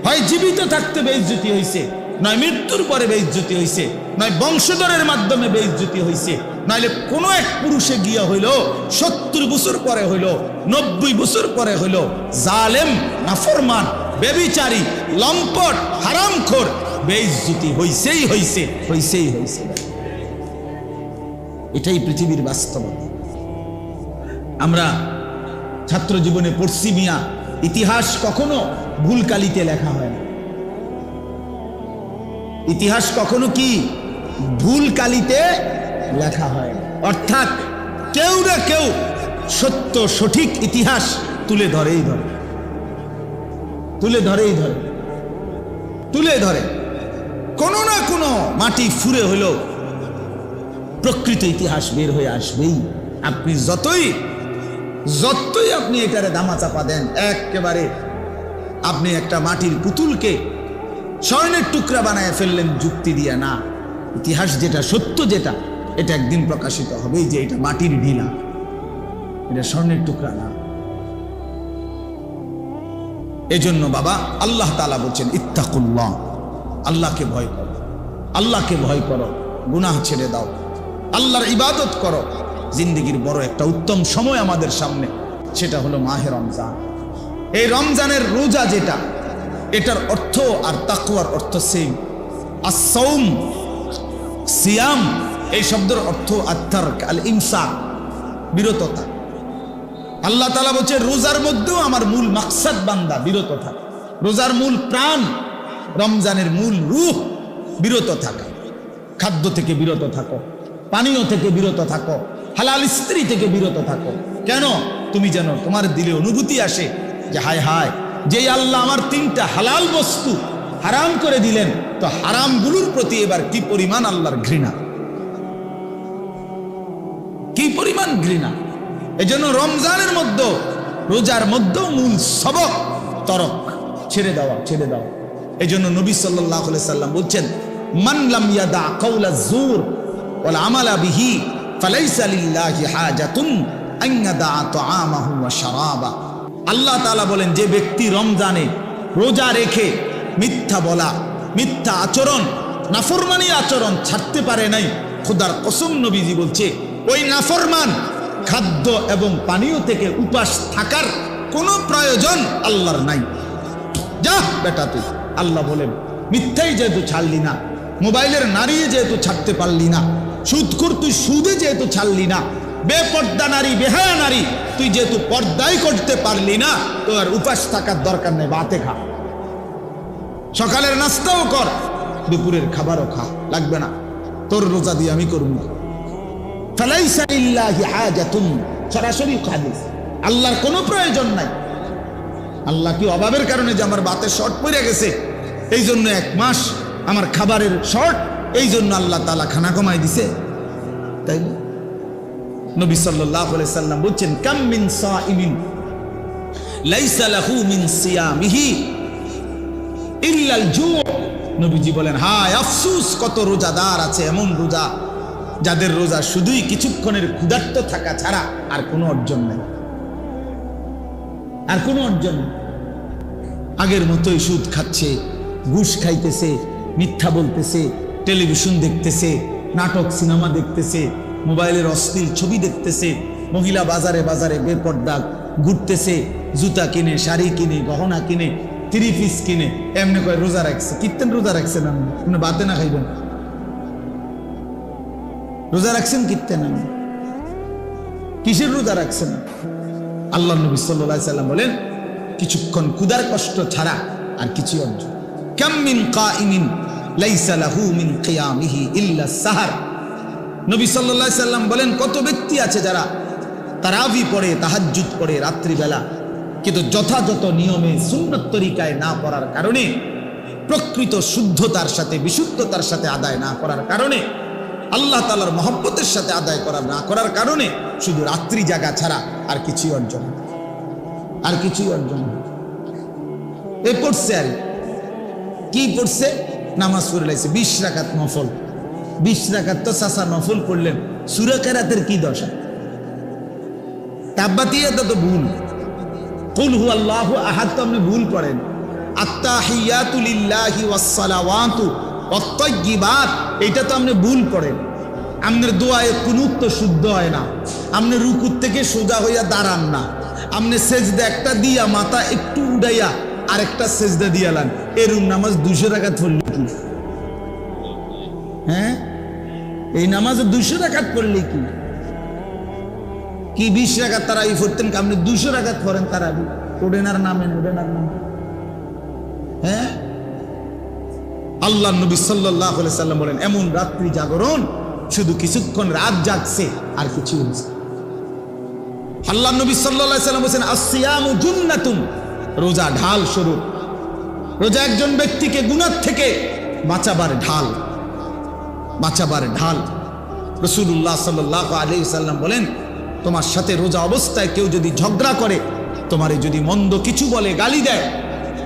হয় জীবিত থাকতে বেইজ্জতি হইছে, নয় মৃত্যুর পরে বেইজ্জতি হইছে, নয় বংশধরের মাধ্যমে বেইজ্জতি হইছে, নাইলে কোন এক পুরুষে গিয়া হইল 70 বছর পরে হইল, 90 বছর পরে হইল, জালেম, নাফরমান, ব্যভিচারী, লম্পট, হারামখোর, বেইজ্জতি হইছেই হইছে, হইছেই হইছে। এটাই পৃথিবীর বাস্তবতা। আমরা ছাত্র জীবনে পড়ছি মিয়া, ইতিহাস কখনো ভুল কালিতে লেখা হয় না। ইতিহাস কখনো কি ভুল কালিতে লেখা হয় না, অর্থাৎ কেউ না কেউ সত্য সঠিক ইতিহাস তুলে ধরেই ধরে, তুলে ধরেই ধরে, তুলে ধরে। কোনো না কোনো মাটি ফুরে হলেও প্রকৃত ইতিহাস বের হয়ে আসবেই। আপনি যতই যতই আপনি এটারে ধামাচাপা দেন, একেবারে আপনি একটা মাটির পুতুলকে স্বর্ণের টুকরা বানায় ফেললেন যুক্তি দিয়া। না, ইতিহাস যেটা, সত্য যেটা, এটা একদিন প্রকাশিত হবে যে এটা মাটির ঢিলা, এটা স্বর্ণের টুকরা না। এজন্য বাবা আল্লাহ তাআলা বলছেন ইত্তাকুল্লাহ, আল্লাহকে ভয় করো, আল্লাহকে ভয় করো, গুনাহ ছেড়ে দাও, আল্লাহর ইবাদত করো। জিন্দেগির বড় একটা উত্তম সময় আমাদের সামনে, সেটা হলো মাহে রমজান। এই রমজানের রোজা যেটা, এটার অর্থ আর তাকওয়ার অর্থ সেম। as-সাওম, সিয়াম, এই শব্দের অর্থ আত-তারক, আল-ইমসাক, বিরত থাকা। আল্লাহ তাআলা বলছে রোজার মধ্যেও আমার মূল মাকসাদ বান্দা বিরত থাকা। রোজার মূল প্রাণ, রমজানের মূল রূহ বিরত থাকা। খাদ্য থেকে বিরত থাকো, পানীয় থেকে বিরত থাকো, হালাল স্ত্রী থেকে বিরত থাকো। কেন? তুমি যেন তোমার দিলে অনুভূতি আসে যে হায় হায়, যেই আল্লাহ আমার 3টা হালাল বস্তু হারাম করে দিলেন, তো হারামগুলোর প্রতি এবার কি পরিমাণ আল্লাহর ঘৃণা, কি পরিমাণ ঘৃণা। এজন্য রমজানের মধ্যে, রোজার মধ্যে মূল সবক তরক, ছেড়ে দেওয়া, ছেড়ে দেওয়া। এজন্য নবী সাল্লাল্লাহু আলাইহি সাল্লাম বলছেন মান লাম ইয়াদা কাওলা যুর ওয়াল আমালা বিহি ফালাইসা লিল্লাহি হাজাতুন আন ইয়াদা তাআমাহু ওয়া শারাবা। আল্লাহ তাআলা বলেন যে ব্যক্তি রমজানে রোজা রেখে মিথ্যা বলা, মিথ্যা আচরণ, নাফরমানি আচরণ ছাড়তে পারে নাই, খোদার কসম নবীজি বলছে ওই নাফরমান খাদ্য এবং পানীয় থেকে উপাস থাকার কোনো প্রয়োজন আল্লাহর নাই। যা বেটা তুই, আল্লাহ বলেন মিথ্যাই যেহেতু ছাড়লি না, মোবাইলের নারী যেহেতু ছাড়তে পারলি না, সুদখোর তুই সুদে যেহেতু ছাড়লি না, বেপর্দা নারী, বেহায়া নারী তুই যেহেতু পর্দাই করতে পারলি না, তো আর উপাস থাকার দরকার নেই, ভাতে খা, সকালের নাস্তাও কর, দুপুরের খাবারও খা, লাগবে না, তোর রোজা দিয়ে আমি করব। ফালাইসা লিল্লাহি হাজাতুন, সরাসরি হাদিস, আল্লাহর কোনো প্রয়োজন নাই। আল্লাহ কি অভাবের কারণে যে আমার ভাতের শর্ট পড়ে গেছে, এই জন্য 1 মাস আমার খাবারের শর্ট, এই জন্য আল্লাহ তাআলা খানা কমাই দিছে? তাই না? নবী সাল্লাল্লাহু আলাইহি সাল্লাম বলছেন কাম মিন সাইমিন লাইসা লাহু মিন সিয়ামিহি ইল্লাল জু'। নবীজি বলেন হায় আফসোস, কত রোজাদার আছে এমন রোজা যাদের রোজা শুধুই কিছুক্ষণের ক্ষুধার্ত থাকা ছাড়া আর কোনো অর্জন নেই, আর কোনো অর্জন নেই। আগের মতোই সুদ খাচ্ছে, ঘুষ খাইতেছে, মিথ্যা বলতেছে, টেলিভিশন দেখতেছে, নাটক সিনেমা দেখতেছে, মোবাইলের অশ্লীল ছবি দেখতেছে, মহিলা বাজারে বাজারে বেপর্দা ঘুরতেছে, জুতা কিনে, শাড়ি কিনে, গহনা কিনে, 3 পিস কিনে, এমনি করে রোজা রাখছে। কীর্তন রোজা রাখছেন আপনি, বাতে না খাইবেন, রোজা রাখছেন কীর্তন, কিসের রোজা রাখছেন? আল্লাহ নবী সাল্লাল্লাহু আলাইহি সাল্লাম বলেন কিছুক্ষণ ক্ষুধার কষ্ট ছাড়া আর কিছু অর্জন। কাম মিন কাইমিন লাইসা লাহু মিন কিয়ামিহি ইল্লা সাহার। নবী সাল্লাল্লাহু আলাইহি সাল্লাম বলেন কত ব্যক্তি আছে যারা তারাবি পড়ে, তাহাজ্জুদ পড়ে রাত্রিবেলা, কিন্তু যথাযথ নিয়মে সুন্নত তরিকায় না পড়ার কারণে, প্রকৃত শুদ্ধতার সাথে, বিশুদ্ধতার সাথে আদায় না করার কারণে, আল্লাহ তাআলার মহব্বতের সাথে আদায় না করার কারণে শুধু রাত্রি জাগা ছাড়া আর কিছুই অর্জন, আর কিছুই অর্জন। এ পড়ছে আর কি পড়ছে? নামাজ পড়ে লাইছে 20 রাকাত নফল। 20 রাকাত তো চাচা নফল পড়লেন, সূরা কেরাতের কি দশা? তাব্বাতিয়াত তো ভুল, কুল হুয়াল্লাহু আহাদ তো আপনি ভুল পড়েন, আত্তাহিয়াতু লিল্লাহি ওয়াস সালাওয়াতু ওয়াত তাইয়্যিবাত এটা তো আপনি ভুল পড়েন। আপনার দোয়ায়ে কুনুত তো শুদ্ধ হয় না, আপনি রুকুর থেকে সোজা হইয়া দাঁড়ান না, আপনি সেজদা একটা দিয়া মাথা একটু উড়াইয়া আরেকটা সেজদা দিয়ালেন, এরকম নামাজ 200 রাকাত পড়লে কি? হ্যাঁ, এই নামাজে 200 রাকাত পড়লে কি? কি 20 রাকাত তারাবি পড়তেন, আপনি 200 রাকাত পড়েন তারাবি, ওঠেন আর নামেন, ওঠেন আর নামেন। হ্যাঁ, আল্লাহ নবী সাল্লাল্লাহু আলাইহি সাল্লাম বলেন এমন রাত্রি জাগরণ, শুধু কিছুক্ষণ রাত জাগছে আর কিছু হচ্ছে। আল্লাহ নবী সাল্লাল্লাহু আলাইহি সাল্লাম বলেন আসসিয়ামু জুন্নাতুন, রোজা ঢাল স্বরূপ। রোজা একজন ব্যক্তিকে গুনাহ থেকে বাঁচাবার ঢাল, বাঁচাবার ঢাল। রাসূলুল্লাহ সাল্লাল্লাহু আলাইহি সাল্লাম বলেন তোমার সাথে রোজা অবস্থায় কেউ যদি ঝগড়া করে, তোমারে যদি মন্দ কিছু বলে, গালি দেয়,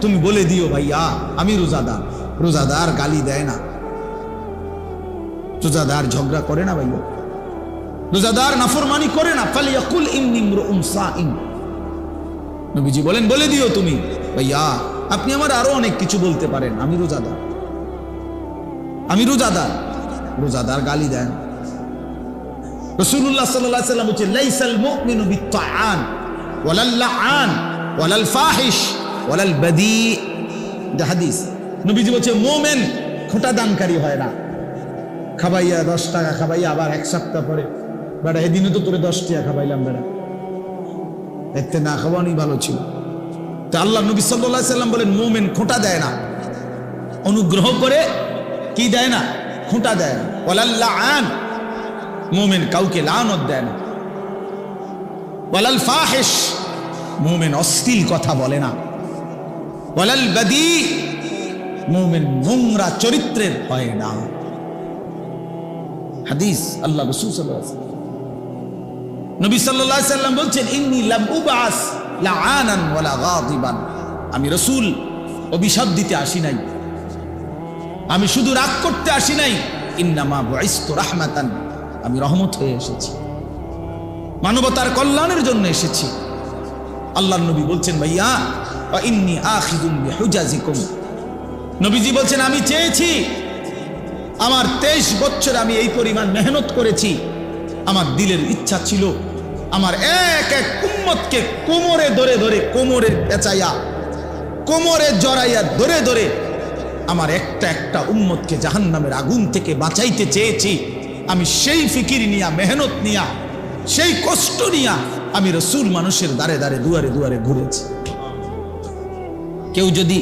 তুমি বলে দিও ভাইয়া আমি রোজাদার। রোজাদার গালি দেয় না, রোজাদার ঝগড়া করে না ভাইয়া, রোজাদার নাফরমানি করে না। ফালিয়াকুল ইন্নী ইমরুউন সাইম, নবীজি বলেন বলে দিও তুমি ভাইয়া আপনি আমার আরো অনেক কিছু বলতে পারেন, আমি রোজাদার, আমি রোজাদার। রোজাদার গালি দেন। রাসূলুল্লাহ সাল্লাল্লাহু আলাইহি ওয়াসাল্লাম বলেন লাইসাল মুমিনু বিত্তাআন ওয়ালাল লাআন ওয়ালাল ফাহিশ ওয়ালাল বাদি। এটা হাদিস। নবীজি বলেন মুমিন খোঁটা দানকারী হয় না। খাবাইয়া 10 টাকা খাবাইয়া আবার এক সপ্তাহ পরে বেটা এদিনও তো তোরে 10 টাকা খাবাইলাম বেটা, এতে না খাওয়ানি ভালো ছিল। তো আল্লাহ নবী সাল্লাল্লাহু আলাইহি ওয়াসাল্লাম বলেন মুমিন খোঁটা দেয় না, অনুগ্রহ করে কি দেয় না, খোঁটা দেয় না। ওয়ালাল লাআন, মুমিন কাউকে লানত দেয় না। ওয়ালাল ফাহিশ, মুমিন অশ্লীল কথা বলে না। ওয়ালাল বাদি, মুমিন নোংরা চরিত্রের হয় না। হাদিস আল্লাহ রাসূল সাল্লাল্লাহু আলাইহি ওয়াসাল্লাম। নবী সাল্লাল্লাহু আলাইহি ওয়াসাল্লাম বলছেন ইন্নী লাম উবাস লাআনান ওয়ালা গাদিবান, আমি রাসূল অভিশাপ দিতে আসি নাই, আমি শুধু রাগ করতে আসি নাই। ইন্নামা বুইসতু রাহমাতান, আমি রহমত হয়ে এসেছি, মানবতার কল্যাণের জন্য এসেছি। আল্লাহর নবী বলছেন ভাইয়া ওয়া ইন্নী আখিযুন বিহুজাজিকুম, নবীজি বলছেন আমি চেয়েছি, আমার 23 বছর আমি এই পরিমাণ মেহনত করেছি, আমার দিলের ইচ্ছা ছিল আমার এক এক উম্মতকে কোমরে ধরে ধরে, কোমরে পেঁচাইয়া, কোমরে জড়াইয়া ধরে ধরে আমার একটা একটা উম্মতকে জাহান্নামের আগুন থেকে বাঁচাইতে চেয়েছি। আমি সেই ফিকির নিয়া, মেহনত নিয়া, সেই কষ্ট নিয়া আমি রাসূল মানুষের দ্বারে দ্বারে, দুয়ারে দুয়ারে ঘুরেছি। কেউ যদি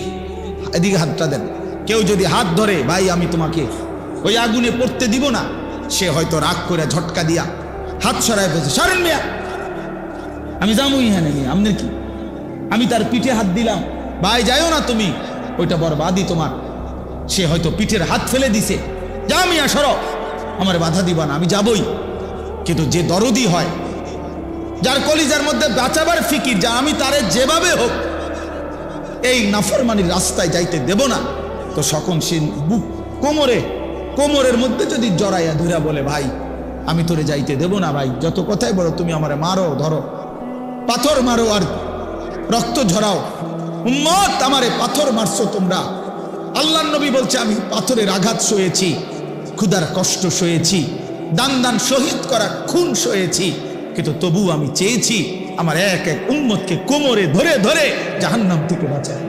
এদিকে হাতটা দেন, কেউ যদি হাত ধরে ভাই আমি তোমাকে ওই আগুনে পড়তে দিব না, সে হয়তো রাগ করে ঝটকা দিয়া হাত সরায় ফেলছে, সরেন মিয়া আমি যাবো ইহানে নিয়ে, আপনার কি? আমি তার পিঠে হাত দিলাম, ভাই যাইও না তুমি, ওইটা বরবাদি তোমার। সে হয়তো পিঠের হাত ফেলে দিছে, যা মিয়া সরো, আমার বাধা দিবা না, আমি যাবই। কিন্তু যে দরদি হয়, যার কলিজার মধ্যে বাঁচাবার ফিকির, যা আমি তারে যেভাবে হোক এই নাফরমানির রাস্তায় যাইতে দেব না, তো সকল সে বুক কোমরের মধ্যে যদি জড়াইয়া ধরা বলে ভাই আমি তোরে যাইতে দেব না, ভাই যত কথাই বলো তুমি আমারে মারো, ধরো, পাথর মারো আর রক্ত ঝরাও, উম্মত আমারে পাথর মারছো তোমরা। আল্লাহর নবী বলছে আমি পাথরের আঘাত সয়েছি, ক্ষুধার কষ্ট সয়েছি, দান দান শহীদ করা খুন সয়েছি, কিন্তু তবু আমি চেয়েছি আমার এক এক উম্মতকে কোমরে ধরে ধরে জাহান্নাম থেকে বাঁচাই।